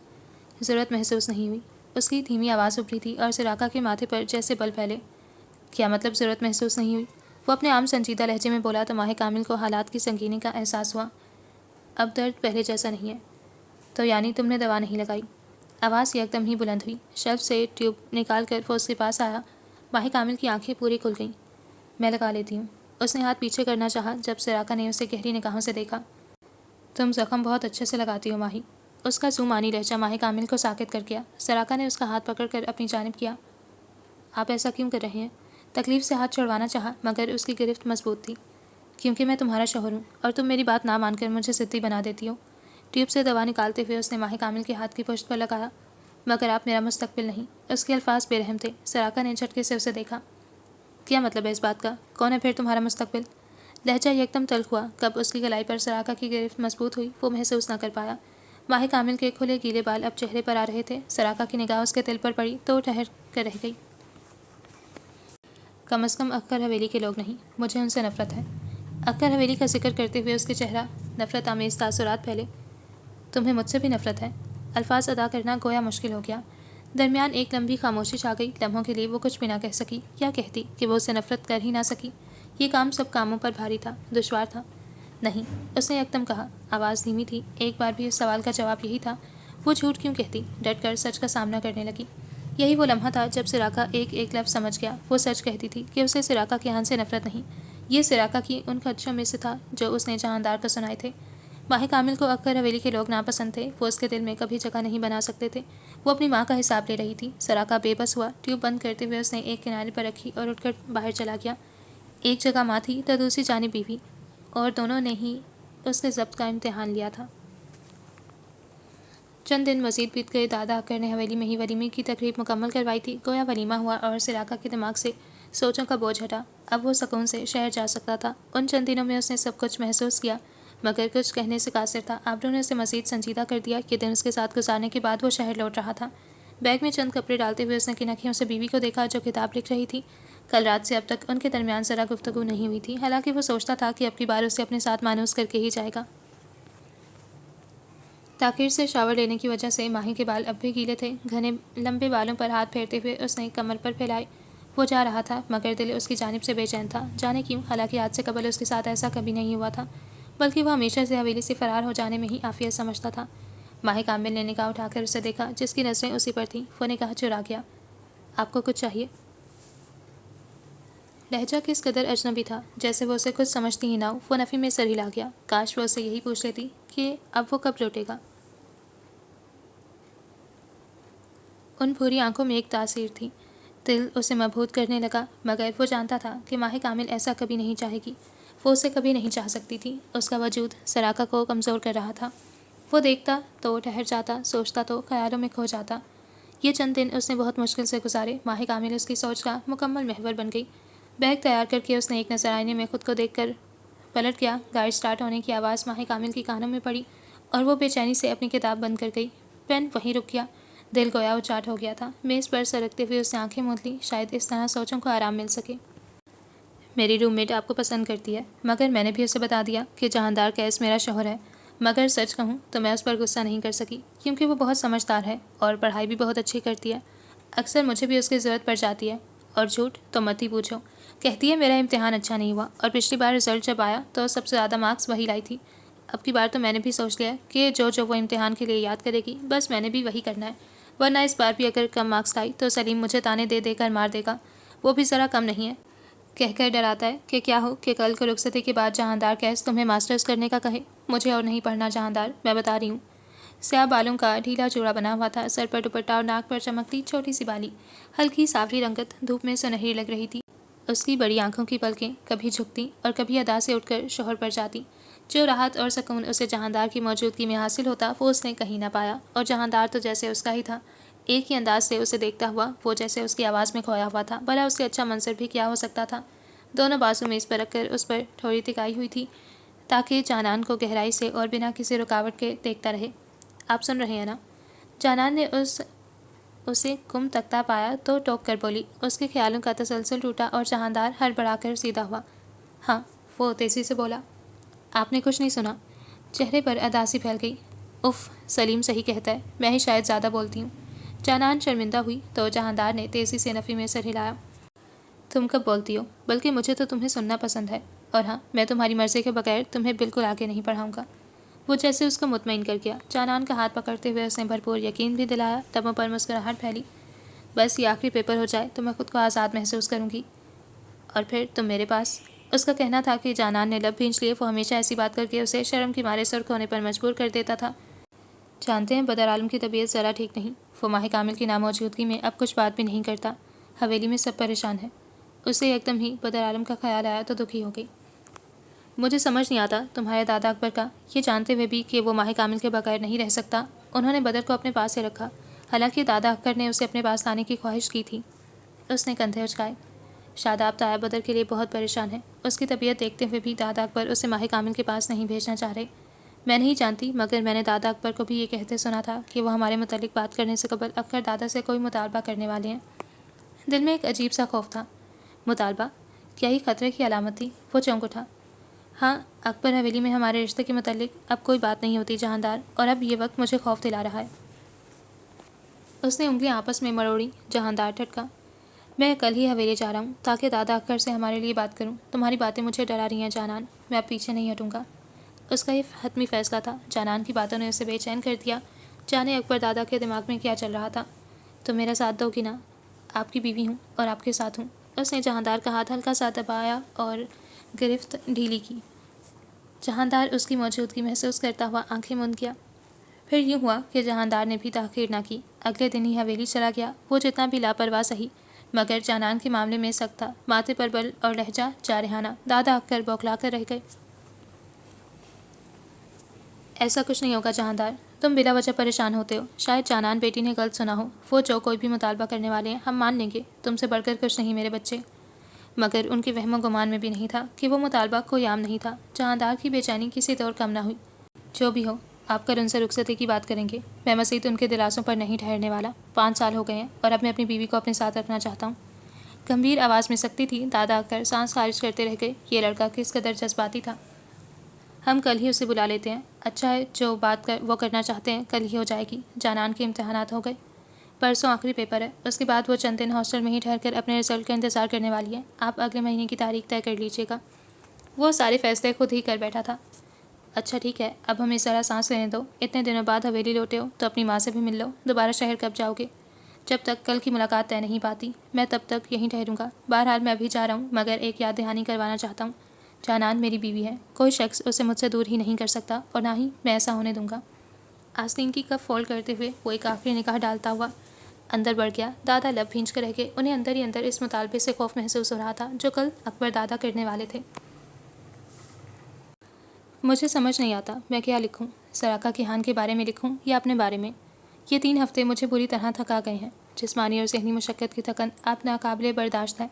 ضرورت محسوس نہیں ہوئی۔ اس کی دھیمی آواز ابھری تھی اور سراقہ کے ماتھے پر جیسے بل پھیلے۔ کیا مطلب ضرورت محسوس نہیں ہوئی؟ وہ اپنے عام سنجیدہ لہجے میں بولا تو ماہ کامل کو حالات کی سنگینی کا احساس ہوا۔ اب درد پہلے جیسا نہیں ہے۔ تو یعنی تم نے دوا نہیں لگائی؟ آواز یکدم ہی بلند ہوئی۔ شیلف سے ٹیوب نکال کر وہ اس کے پاس آیا۔ ماہی کامل کی آنکھیں پوری کھل گئیں۔ میں لگا لیتی ہوں۔ اس نے ہاتھ پیچھے کرنا چاہا جب سراقہ نے اسے گہری نگاہوں سے دیکھا۔ تم زخم بہت اچھے سے لگاتی ہو ماہی۔ اس کا زمانی لہجہ ماہی کامل کو ساکت کر گیا۔ سراقہ نے اس کا ہاتھ پکڑ کر اپنی جانب کیا۔ آپ ایسا کیوں کر رہے ہیں؟ تکلیف سے ہاتھ چھڑوانا چاہا مگر اس کی گرفت مضبوط تھی۔ کیونکہ میں تمہارا شوہر ہوں اور تم میری بات نہ مان کر مجھے ضدی بنا دیتی ہو۔ ٹیوب سے دوا نکالتے ہوئے اس نے ماہی کامل کے ہاتھ کی پشت پر لگایا۔ مگر آپ میرا مستقبل نہیں۔ اس کے الفاظ بے رحم تھے۔ سراقہ نے جھٹکے سے اسے دیکھا۔ کیا مطلب ہے اس بات کا؟ کون ہے پھر تمہارا مستقبل؟ لہجہ یکدم تلخ ہوا۔ کب اس کی گلائی پر سراقہ کی گرفت مضبوط ہوئی وہ محسوس نہ کر پایا۔ ماہی کامل کے کھلے گیلے بال اب چہرے پر آ رہے تھے۔ سراقہ کی نگاہ اس کے دل پر پڑی تو وہ ٹھہر کر رہ گئی۔ کم از کم اکر حویلی کے لوگ نہیں، مجھے ان سے نفرت ہے۔ اکر حویلی کا ذکر کرتے ہوئے اس کے چہرہ نفرت آمیز تاثرات پھیلے۔ تمہیں مجھ سے بھی نفرت ہے؟ الفاظ ادا کرنا گویا مشکل ہو گیا۔ درمیان ایک لمبی خاموشی چھا گئی۔ لمحوں کے لیے وہ کچھ بھی نہ کہہ سکی۔ کیا کہتی کہ وہ اسے نفرت کر ہی نہ سکی؟ یہ کام سب کاموں پر بھاری تھا، دشوار تھا۔ نہیں، اس نے یکدم کہا۔ آواز دھیمی تھی۔ ایک بار بھی اس سوال کا جواب یہی تھا۔ وہ جھوٹ کیوں کہتی؟ ڈٹ کر سچ کا سامنا کرنے لگی۔ یہی وہ لمحہ تھا جب سراقہ ایک ایک لفظ سمجھ گیا۔ وہ سچ کہتی تھی کہ اسے سراقہ کے ہاں سے نفرت نہیں۔ یہ سراقہ کی ان خدشوں میں سے تھا جو اس نے جہاندار کو سنائے تھے۔ ماہی کامل کو اکر حویلی کے لوگ ناپسند تھے۔ وہ اس کے دل میں کبھی جگہ نہیں بنا سکتے تھے۔ وہ اپنی ماں کا حساب لے رہی تھی۔ سراقہ بے بس ہوا۔ ٹیوب بند کرتے ہوئے اس نے ایک کنارے پر رکھی اور اٹھ کر باہر چلا گیا۔ ایک جگہ ماں تھی تو دوسری جانب بیوی، اور دونوں نے ہی اس کے ضبط کا امتحان لیا تھا۔ چند دن مزید بیت گئے۔ دادا اکر نے حویلی میں ہی ولیمے کی تقریب مکمل کروائی تھی۔ گویا ولیمہ ہوا اور سراقہ کے دماغ سے سوچوں کا بوجھ ہٹا۔ اب وہ سکون سے شہر جا سکتا تھا۔ ان چند دنوں میں اس نے سب کچھ محسوس کیا مگر کچھ کہنے سے قاصر تھا۔ آبرو نے اسے مزید سنجیدہ کر دیا۔ یہ دن اس کے ساتھ گزارنے کے بعد وہ شہر لوٹ رہا تھا۔ بیگ میں چند کپڑے ڈالتے ہوئے اس نے کنکھیوں سے بیوی کو دیکھا جو کتاب لکھ رہی تھی۔ کل رات سے اب تک ان کے درمیان ذرا گفتگو نہیں ہوئی تھی، حالانکہ وہ سوچتا تھا کہ اب کی بار اسے اپنے ساتھ مانوس کر کے ہی جائے گا۔ تاخیر سے شاور لینے کی وجہ سے ماہی کے بال اب بھی گیلے تھے۔ گھنے لمبے بالوں پر ہاتھ پھیرتے ہوئے اس نے کمر پر پھیلائے۔ وہ جا رہا تھا مگر دل اس کی جانب سے بے چین تھا۔ جانے کیوں؟ حالانکہ آج سے قبل اس کے ساتھ ایسا کبھی نہیں ہوا تھا، بلکہ وہ ہمیشہ سے حویلی سے فرار ہو جانے میں ہی عافیت سمجھتا تھا۔ ماہی کامل نے نگاہ اٹھا کر اسے دیکھا جس کی نظریں اسی پر تھیں۔ وہ نگاہ چرا گیا۔ آپ کو کچھ چاہیے؟ لہجہ کس قدر اجنبی تھا، جیسے وہ اسے کچھ سمجھتی ہی نہ ہو۔ وہ نفی میں سر ہلا گیا۔ کاش وہ اسے یہی پوچھ لیتی کہ اب وہ کب لوٹے گا۔ ان بھوری آنکھوں میں ایک تاثیر تھی۔ دل اسے مبہوت کرنے لگا مگر وہ جانتا تھا کہ ماہی کامل ایسا کبھی نہیں چاہے گی۔ وہ اسے کبھی نہیں چاہ سکتی تھی۔ اس کا وجود سراقہ کو کمزور کر رہا تھا۔ وہ دیکھتا تو وہ ٹھہر جاتا، سوچتا تو خیالوں میں کھو جاتا۔ یہ چند دن اس نے بہت مشکل سے گزارے۔ ماہی کامل اس کی سوچ کا مکمل محور بن گئی۔ بیگ تیار کر کے اس نے ایک نظر آئینے میں خود کو دیکھ کر پلٹ گیا۔ گاڑی سٹارٹ ہونے کی آواز ماہی کامل کی کانوں میں پڑی اور وہ بے چینی سے اپنی کتاب بند کر گئی۔ پین وہیں رک گیا۔ دل گویا اچاٹ ہو گیا تھا۔ میز پر سرکتے ہوئے اس نے آنکھیں موند لیں۔ شاید اس طرح سوچوں کو آرام مل سکے۔ میری روم میٹ آپ کو پسند کرتی ہے، مگر میں نے بھی اسے بتا دیا کہ جہاندار کیس میرا شوہر ہے۔ مگر سچ کہوں تو میں اس پر غصہ نہیں کر سکی کیونکہ وہ بہت سمجھدار ہے اور پڑھائی بھی بہت اچھی کرتی ہے۔ اکثر مجھے بھی اس کی ضرورت پڑ جاتی ہے۔ اور جھوٹ تو مت ہی پوچھو۔ کہتی ہے میرا امتحان اچھا نہیں ہوا اور پچھلی بار رزلٹ جب آیا تو سب سے زیادہ مارکس وہی لائی تھی۔ اب کی بار تو میں نے بھی سوچ لیا کہ جو وہ امتحان کے لیے یاد کرے گی بس میں نے بھی وہی کرنا ہے، ورنہ اس بار بھی اگر کم مارکس لائی تو سلیم مجھے تانے دے دے کر مار دے گا۔ وہ بھی ذرا کم نہیں ہے، کہہ کر ڈراتا ہے کہ کیا ہو کہ کل کو رخصتی کے بعد جہاندار کیس تمہیں ماسٹرز کرنے کا کہے۔ مجھے اور نہیں پڑھنا جہاندار، میں بتا رہی ہوں۔ سیاہ بالوں کا ڈھیلا جوڑا بنا ہوا تھا، سر پر دوپٹہ اور ناک پر چمکتی چھوٹی سی بالی، ہلکی سانولی رنگت دھوپ میں سنہری لگ رہی تھی۔ اس کی بڑی آنکھوں کی پلکیں کبھی جھکتی اور کبھی ادا سے اٹھ کر شوہر پر جاتی۔ جو راحت اور سکون اسے جہاندار کی موجودگی میں حاصل ہوتا وہ اس نے کہیں نہ پایا، اور جہاندار تو جیسے اس کا ہی تھا۔ ایک ہی انداز سے اسے دیکھتا ہوا وہ جیسے اس کی آواز میں کھویا ہوا تھا۔ بھلا اس سے اچھا منظر بھی کیا ہو سکتا تھا؟ دونوں بازو میز پر رکھ کر اس پر تھوڑی ٹکائی ہوئی تھی تاکہ جانان کو گہرائی سے اور بنا کسی رکاوٹ کے دیکھتا رہے۔ آپ سن رہے ہیں نا؟ جانان نے اسے گم تکتا پایا تو ٹوک کر بولی۔ اس کے خیالوں کا تسلسل ٹوٹا اور جہاندار ہڑبڑا کر سیدھا ہوا۔ ہاں، وہ تیزی سے بولا۔ آپ نے کچھ نہیں سنا؟ چہرے پر اداسی پھیل گئی۔ اف، سلیم صحیح کہتا ہے، میں ہی شاید زیادہ بولتی ہوں۔ جانان شرمندہ ہوئی تو جہاندار نے تیزی سے نفی میں سر ہلایا۔ تم کب بولتی ہو؟ بلکہ مجھے تو تمہیں سننا پسند ہے، اور ہاں، میں تمہاری مرضی کے بغیر تمہیں بالکل آگے نہیں پڑھاؤں گا۔ وہ جیسے اس کو مطمئن کر گیا۔ جانان کا ہاتھ پکڑتے ہوئے اس نے بھرپور یقین بھی دلایا، لبوں پر مسکراہٹ پھیلی۔ بس یہ آخری پیپر ہو جائے تو میں خود کو آزاد محسوس کروں گی، اور پھر تم میرے پاس۔ اس کا کہنا تھا کہ جانان نے لب بھینچ لیے۔ وہ ہمیشہ ایسی بات کر کے اسے شرم کی مارے سرخ ہونے پر مجبور کر دیتا تھا۔ جانتے ہیں بدر عالم کی طبیعت ذرا ٹھیک نہیں، وہ ماہ کامل کی ناموجودگی میں اب کچھ بات بھی نہیں کرتا۔ حویلی میں سب پریشان ہیں۔ اسے ایک دم ہی بدر عالم کا خیال آیا تو دکھی ہو گئی۔ مجھے سمجھ نہیں آتا تمہارے دادا اکبر کا، یہ جانتے ہوئے بھی کہ وہ ماہ کامل کے بغیر نہیں رہ سکتا، انہوں نے بدر کو اپنے پاس سے رکھا، حالانکہ دادا اکبر نے اسے اپنے پاس لانے کی خواہش کی تھی۔ اس نے کندھے اچکائے۔ شاداب تایا بدر کے لیے بہت پریشان ہے۔ اس کی طبیعت دیکھتے ہوئے بھی دادا اکبر اسے ماہ کامل کے پاس نہیں بھیجنا چاہ رہے۔ میں نہیں جانتی، مگر میں نے دادا اکبر کو بھی یہ کہتے سنا تھا کہ وہ ہمارے متعلق بات کرنے سے قبل اکبر دادا سے کوئی مطالبہ کرنے والے ہیں۔ دل میں ایک عجیب سا خوف تھا۔ مطالبہ؟ کیا یہ خطرے کی علامت تھی؟ وہ چونک اٹھا۔ ہاں، اکبر حویلی میں ہمارے رشتے کے متعلق اب کوئی بات نہیں ہوتی جہاندار، اور اب یہ وقت مجھے خوف دلا رہا ہے۔ اس نے انگلیاں آپس میں مروڑی۔ جہاندار ٹھٹکا۔ میں کل ہی حویلی جا رہا ہوں تاکہ دادا اکبر سے ہمارے لیے بات کروں۔ تمہاری باتیں مجھے ڈرا رہی ہیں جانان، میں اب پیچھے نہیں ہٹوں گا۔ اس کا یہ حتمی فیصلہ تھا۔ جانان کی باتوں نے اسے بے چین کر دیا۔ جانے اکبر دادا کے دماغ میں کیا چل رہا تھا۔ تم میرا ساتھ دو گی نا؟ آپ کی بیوی ہوں اور آپ کے ساتھ ہوں۔ اس نے جہاندار کا ہاتھ ہلکا سا دبایا اور گرفت ڈھیلی کی۔ جہاندار اس کی موجودگی محسوس کرتا ہوا آنکھیں موند گیا۔ پھر یوں ہوا کہ جہاندار نے بھی تاخیر نہ کی، اگلے دن ہی حویلی چلا گیا۔ وہ جتنا بھی لاپرواہ سہی، مگر جانان کے معاملے میں سخت تھا، ماتھے پر بل اور لہجہ جارحانہ۔ دادا اکبر بوکھلا کر رہ گئے۔ ایسا کچھ نہیں ہوگا جہاندار، تم بلا وجہ پریشان ہوتے ہو، شاید جانان بیٹی نے غلط سنا ہو، وہ جو کوئی بھی مطالبہ کرنے والے ہیں ہم مان لیں گے، تم سے بڑھ کر کچھ نہیں میرے بچے۔ مگر ان کے وہم و گمان میں بھی نہیں تھا کہ وہ مطالبہ کوئی عام نہیں تھا۔ جہاندار کی بے چینی کسی طور کم نہ ہوئی۔ جو بھی ہو، آپ کل ان سے رخصتی کی بات کریں گے، میں مزید ان کے دلاسوں پر نہیں ٹھہرنے والا۔ 5 سال ہو گئے ہیں اور اب میں اپنی بیوی کو اپنے ساتھ رکھنا چاہتا ہوں۔ گمبھیر آواز میں سختی تھی۔ دادا اکبر سانس خارج کرتے رہ گئے۔ یہ لڑکا کس قدر جذباتی تھا۔ ہم کل ہی اسے بلا لیتے ہیں۔ اچھا ہے، جو بات وہ کرنا چاہتے ہیں کل ہی ہو جائے گی۔ جانان کے امتحانات ہو گئے، پرسوں آخری پیپر ہے، اس کے بعد وہ چند دن ہاسٹل میں ہی ٹھہر کر اپنے رزلٹ کا انتظار کرنے والی ہے۔ آپ اگلے مہینے کی تاریخ طے کر لیجیے گا۔ وہ سارے فیصلے خود ہی کر بیٹھا تھا۔ اچھا ٹھیک ہے، اب ہمیں ذرا سانس لینے دو۔ اتنے دنوں بعد حویلی لوٹے ہو تو اپنی ماں سے بھی مل لو۔ دوبارہ شہر کب جاؤ گے؟ جب تک کل کی ملاقات طے نہیں پاتی، میں تب تک یہیں ٹھہروں گا۔ بہرحال میں ابھی جا رہا ہوں، مگر ایک یاد دہانی کروانا چاہتا ہوں۔ جانان میری بیوی ہے، کوئی شخص اسے مجھ سے دور ہی نہیں کر سکتا، اور نہ ہی میں ایسا ہونے دوں گا۔ آستین کی کف فولڈ کرتے ہوئے وہ ایک آخری نگاہ ڈالتا ہوا اندر بڑھ گیا۔ دادا لب بھینچ کر رہ گئے۔ انہیں اندر ہی اندر اس مطالبے سے خوف محسوس ہو رہا تھا جو کل اکبر دادا کرنے والے تھے۔ مجھے سمجھ نہیں آتا میں کیا لکھوں، سراقہ کیہان کے بارے میں لکھوں یا اپنے بارے میں۔ یہ 3 ہفتے مجھے بری طرح تھکا گئے ہیں۔ جسمانی اور ذہنی مشقت کی تھکن اب ناقابل برداشت ہے۔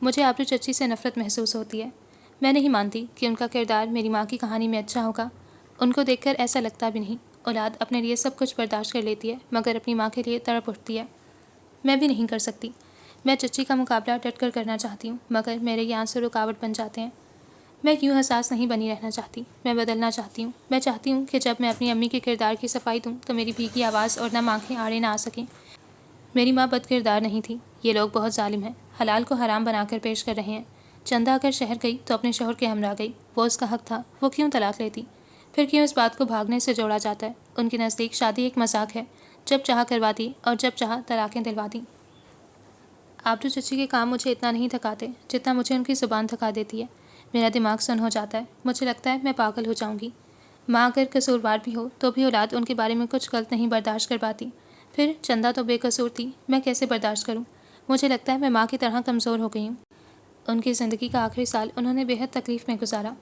مجھے آبرو چچی سے نفرت محسوس ہوتی ہے۔ میں نہیں مانتی کہ ان کا کردار میری ماں کی کہانی میں اچھا ہوگا۔ ان کو دیکھ کر ایسا لگتا بھی نہیں۔ اولاد اپنے لیے سب کچھ برداشت کر لیتی ہے، مگر اپنی ماں کے لیے تڑپ اٹھتی ہے۔ میں بھی نہیں کر سکتی۔ میں چچی کا مقابلہ ڈٹ کر کرنا چاہتی ہوں، مگر میرے یہ آنسو رکاوٹ بن جاتے ہیں۔ میں یوں حساس نہیں بنی رہنا چاہتی، میں بدلنا چاہتی ہوں۔ میں چاہتی ہوں کہ جب میں اپنی امی کے کردار کی صفائی دوں تو میری بھیگی آواز اور نم آنکھیں آڑے نہ آ سکیں۔ میری ماں بد کردار نہیں تھی۔ یہ لوگ بہت ظالم ہیں، حلال کو حرام بنا کر پیش کر رہے ہیں۔ چندہ اگر شہر گئی تو اپنے شوہر کے ہمراہ گئی، وہ اس کا حق تھا، وہ کیوں طلاق لیتی؟ پھر کیوں اس بات کو بھاگنے سے جوڑا جاتا ہے؟ ان کے نزدیک شادی ایک مذاق ہے، جب چاہا کروا دی اور جب چاہا طلاقیں دلوا دیں۔ آبرو چچی کے کام مجھے اتنا نہیں تھکاتے جتنا مجھے ان کی زبان تھکا دیتی ہے۔ میرا دماغ سن ہو جاتا ہے، مجھے لگتا ہے میں پاگل ہو جاؤں گی۔ ماں اگر قصوروار بھی ہو تو بھی اولاد ان کے بارے میں کچھ غلط نہیں برداشت کر پاتی۔ پھر چندہ تو بے قصور تھی، میں کیسے برداشت کروں؟ مجھے لگتا ہے میں ماں کی طرح کمزور ہو گئی ہوں۔ ان کی زندگی کا آخری سال انہوں نے بے حد تکلیف میں گزارا۔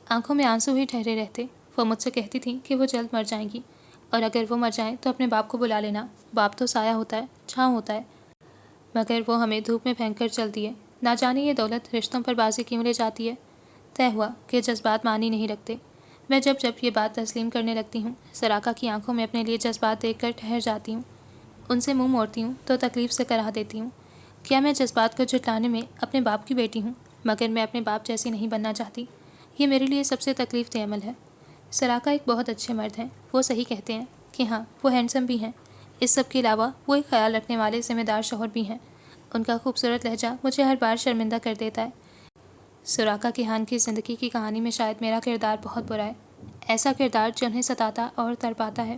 آنکھوں میں آنسو ہی ٹھہرے رہتے۔ وہ مجھ سے کہتی تھیں کہ وہ جلد مر جائیں گی، اور اگر وہ مر جائیں تو اپنے باپ کو بلا لینا۔ باپ تو سایہ ہوتا ہے، چھاؤں ہوتا ہے، مگر وہ ہمیں دھوپ میں پھینک کر چلتی ہے۔ نہ جانے یہ دولت رشتوں پر بازی کیوں لے جاتی ہے۔ طے ہوا کہ جذبات معنی نہیں رکھتے۔ میں جب یہ بات تسلیم کرنے لگتی ہوں، سراقہ کی آنکھوں میں اپنے لیے جذبات دیکھ کر ٹھہر جاتی ہوں۔ ان سے منہ موڑتی ہوں تو تکلیف سے کراہ دیتی ہوں۔ کیا میں جذبات کو جھٹلانے میں اپنے باپ کی بیٹی ہوں؟ مگر میں اپنے باپ جیسی نہیں بننا چاہتی۔ یہ میرے لیے سب سے تکلیف دہ عمل ہے۔ سراقہ ایک بہت اچھے مرد ہیں، وہ صحیح کہتے ہیں کہ ہاں وہ ہینڈسم بھی ہیں۔ اس سب کے علاوہ وہ ایک خیال رکھنے والے ذمہ دار شوہر بھی ہیں۔ ان کا خوبصورت لہجہ مجھے ہر بار شرمندہ کر دیتا ہے۔ سراقہ کیہان کی زندگی کی کہانی میں شاید میرا کردار بہت برا ہے، ایسا کردار جو انہیں ستاتا اور تڑپاتا ہے۔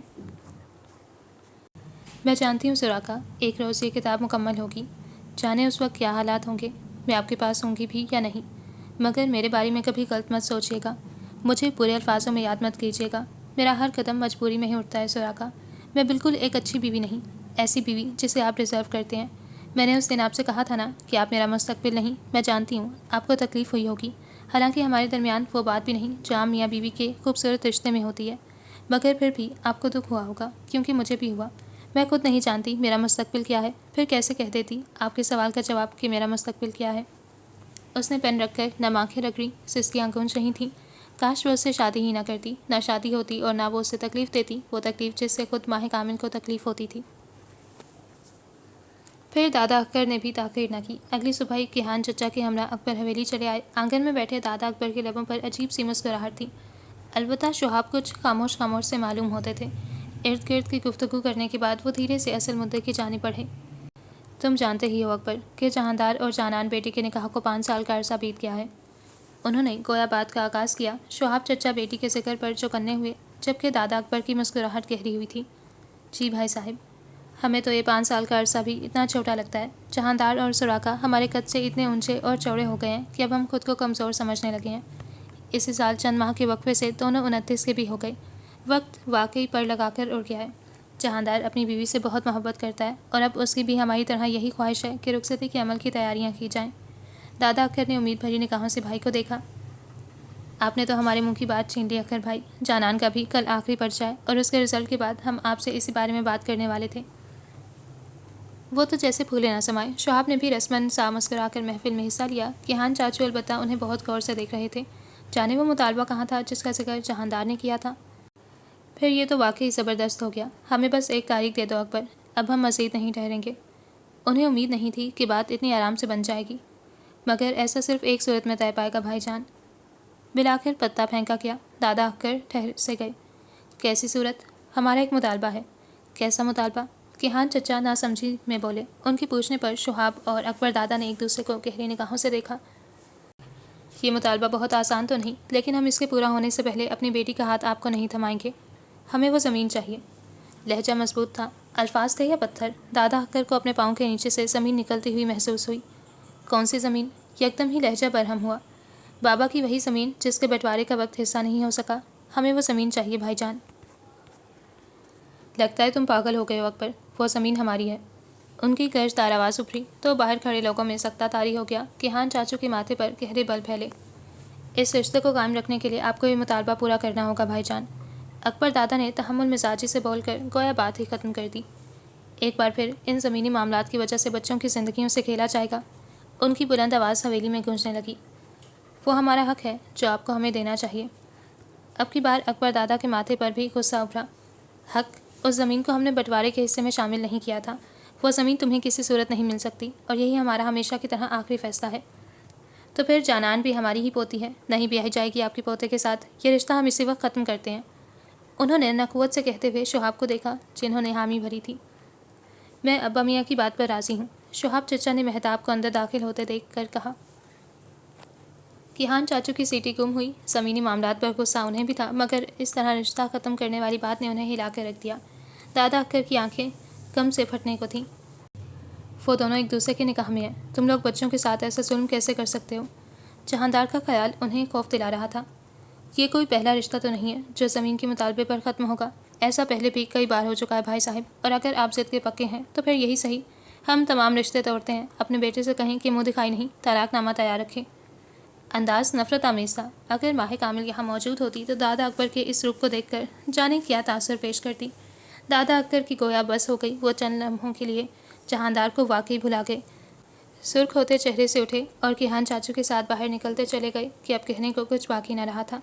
میں جانتی ہوں سراقہ، ایک روز یہ کتاب مکمل ہوگی، جانے اس وقت کیا حالات ہوں گے، میں آپ کے پاس ہوں گی بھی یا نہیں، مگر میرے بارے میں کبھی غلط مت سوچیے گا، مجھے برے الفاظوں میں یاد مت کیجیے گا، میرا ہر قدم مجبوری میں ہی اٹھتا ہے سراقہ، میں بالکل ایک اچھی بیوی نہیں، ایسی بیوی جسے آپ ڈیزرو کرتے ہیں۔ میں نے اس دن آپ سے کہا تھا نا کہ آپ میرا مستقبل نہیں، میں جانتی ہوں آپ کو تکلیف ہوئی ہوگی، حالانکہ ہمارے درمیان وہ بات بھی نہیں جو عام میاں بیوی کے خوبصورت رشتے میں ہوتی ہے، مگر پھر بھی آپ کو دکھ ہوا ہوگا، کیونکہ مجھے بھی ہوا۔ میں خود نہیں جانتی میرا مستقبل کیا ہے، پھر کیسے کہہ دیتی آپ کے سوال کا جواب کہ میرا مستقبل کیا ہے۔ اس نے پین رکھ کر نم آنکھیں رگڑی، سسکیاں گونج رہی تھیں۔ کاش وہ اس سے شادی ہی نہ کرتی، نہ شادی ہوتی اور نہ وہ اسے تکلیف دیتی، وہ تکلیف جس سے خود ماہ کامل کو تکلیف ہوتی تھی۔ پھر دادا اکبر نے بھی تاخیر نہ کی، اگلی صبح ہی کیہان چچا کے ہمراہ اکبر حویلی چلے آئے۔ آنگن میں بیٹھے دادا اکبر کے لبوں پر عجیب سی مسکراہٹ تھی، البتہ شہاب کچھ خاموش خاموش سے معلوم ہوتے تھے۔ ارد گرد کی گفتگو کرنے کے بعد وہ دھیرے سے اصل مدعے کی جانب بڑھے۔ تم جانتے ہی ہو اکبر کہ جہاندار اور جانان بیٹی کے نکاح کو 5 سال کا عرصہ بیت گیا ہے۔ انہوں نے گویا بات کا آغاز کیا۔ شہاب چچا بیٹی کے ذکر پر چوکنے ہوئے، جبکہ دادا اکبر کی مسکراہٹ گہری ہوئی تھی۔ جی بھائی صاحب، ہمیں تو یہ 5 سال کا عرصہ بھی اتنا چھوٹا لگتا ہے۔ جہاندار اور سراقہ ہمارے قد سے اتنے اونچے اور چوڑے ہو گئے ہیں کہ اب ہم خود کو کمزور سمجھنے لگے ہیں۔ اسی سال چند ماہ کے وقفے سے دونوں 29 کے بھی ہو گئے۔ وقت واقعی پر لگا کر اڑ گیا ہے۔ جہاندار اپنی بیوی سے بہت محبت کرتا ہے اور اب اس کی بھی ہماری طرح یہی خواہش ہے کہ رخصتی کے عمل کی تیاریاں کی جائیں۔ دادا اکبر نے امید بھری نگاہوں سے بھائی کو دیکھا۔ آپ نے تو ہمارے منہ کی بات چھین لی اکبر بھائی، جانان کا بھی کل آخری پرچہ ہے اور اس کے رزلٹ کے بعد ہم آپ سے اسی بارے میں بات کرنے والے تھے۔ وہ تو جیسے پھولے نہ سمائے۔ شہاب نے بھی رسماً سا مسکرا کر محفل میں حصہ لیا۔ کیہان چاچو البتہ انہیں بہت غور سے دیکھ رہے تھے، جانے وہ مطالبہ کہاں تھا جس کا ذکر جہاندار نے کیا تھا۔ پھر یہ تو واقعی زبردست ہو گیا، ہمیں بس ایک تاریخ دے دو اکبر، اب ہم مزید نہیں ٹھہریں گے۔ انہیں امید نہیں تھی کہ بات اتنی آرام سے بن جائے گی، مگر ایسا صرف ایک صورت میں طے پائے گا بھائی جان۔ بالآخر پتہ پھینکا کیا، دادا اکبر ٹھہر سے گئے۔ کیسی صورت؟ ہمارا ایک مطالبہ ہے۔ کیسا مطالبہ؟ کیہان چچا نہ سمجھی میں بولے۔ ان کے پوچھنے پر شہاب اور اکبر دادا نے ایک دوسرے کو گہری نگاہوں سے دیکھا۔ یہ مطالبہ بہت آسان تو نہیں، لیکن ہم اس کے پورا ہونے سے پہلے اپنی بیٹی کا ہاتھ آپ کو نہیں تھمائیں گے۔ ہمیں وہ زمین چاہیے۔ لہجہ مضبوط تھا، الفاظ تھے یا پتھر؟ دادا اکبر کو اپنے پاؤں کے نیچے سے زمین نکلتی ہوئی محسوس ہوئی۔ کون سی زمین؟ یکدم ہی لہجہ برہم ہوا۔ بابا کی وہی زمین جس کے بٹوارے کا وقت حصہ نہیں ہو سکا، ہمیں وہ زمین چاہیے بھائی جان۔ لگتا ہے تم پاگل ہو گئے ہو اکبر، وہ زمین ہماری ہے۔ ان کی گرج دار آواز ابھری تو باہر کھڑے لوگوں میں سکتہ طاری ہو گیا۔ کیہان چاچو کے ماتھے پر گہرے بل پھیلے۔ اس رشتے کو قائم رکھنے کے لیے آپ کو یہ مطالبہ پورا کرنا ہوگا بھائی جان۔ اکبر دادا نے تحمل مزاجی سے بول کر گویا بات ہی ختم کر دی۔ ایک بار پھر ان زمینی معاملات کی وجہ سے بچوں کی زندگیوں سے کھیلا جائے گا۔ ان کی بلند آواز حویلی میں گونجنے لگی۔ وہ ہمارا حق ہے جو آپ کو ہمیں دینا چاہیے۔ اب کی بار اکبر دادا کے ماتھے پر بھی غصہ ابھرا۔ حق؟ اس زمین کو ہم نے بٹوارے کے حصے میں شامل نہیں کیا تھا، وہ زمین تمہیں کسی صورت نہیں مل سکتی، اور یہی ہمارا ہمیشہ کی طرح آخری فیصلہ ہے۔ تو پھر جانان بھی ہماری ہی پوتی ہے، نہیں بیاہی جائے گی آپ کے پوتے کے ساتھ، یہ رشتہ ہم اسی وقت ختم کرتے ہیں۔ انہوں نے نخوت سے کہتے ہوئے شہاب کو دیکھا جنہوں نے حامی بھری تھی۔ میں ابا میاں کی بات پر راضی ہوں، شہاب چچا نے مہتاب کو اندر داخل ہوتے دیکھ کر کہا۔ کیہان چاچو کی سیٹی گم ہوئی۔ زمینی معاملات پر غصہ انہیں بھی تھا، مگر اس طرح رشتہ ختم کرنے والی بات نے انہیں ہلا کر رکھ دیا۔ دادا اکبر کی آنکھیں غم سے پھٹنے کو تھیں۔ وہ دونوں ایک دوسرے کے نکاح میں ہیں، تم لوگ بچوں کے ساتھ ایسا ظلم کیسے کر سکتے ہو؟ جہاندار کا خیال انہیں خوف دلا رہا تھا۔ یہ کوئی پہلا رشتہ تو نہیں ہے جو زمین کے مطالبے پر ختم ہوگا، ایسا پہلے بھی کئی بار ہو چکا ہے بھائی صاحب، اور اگر آپ ضد کے پکے ہیں تو پھر یہی صحیح، ہم تمام رشتے توڑتے ہیں۔ اپنے بیٹے سے کہیں کہ منہ دکھائی نہیں طلاق نامہ تیار رکھے۔ انداز نفرت آمیز تھا۔ اگر ماہ کامل یہاں موجود ہوتی تو دادا اکبر کے اس روپ کو دیکھ کر جانے کیا تاثر پیش کرتی۔ دادا اکبر کی گویا بس ہو گئی، وہ چند لمحوں کے لیے جہاندار کو واقعی بھلا گئے، سرخ ہوتے چہرے سے اٹھے اور کیہان چاچو کے ساتھ باہر نکلتے چلے گئے کہ اب کہنے کو کچھ باقی نہ رہا تھا۔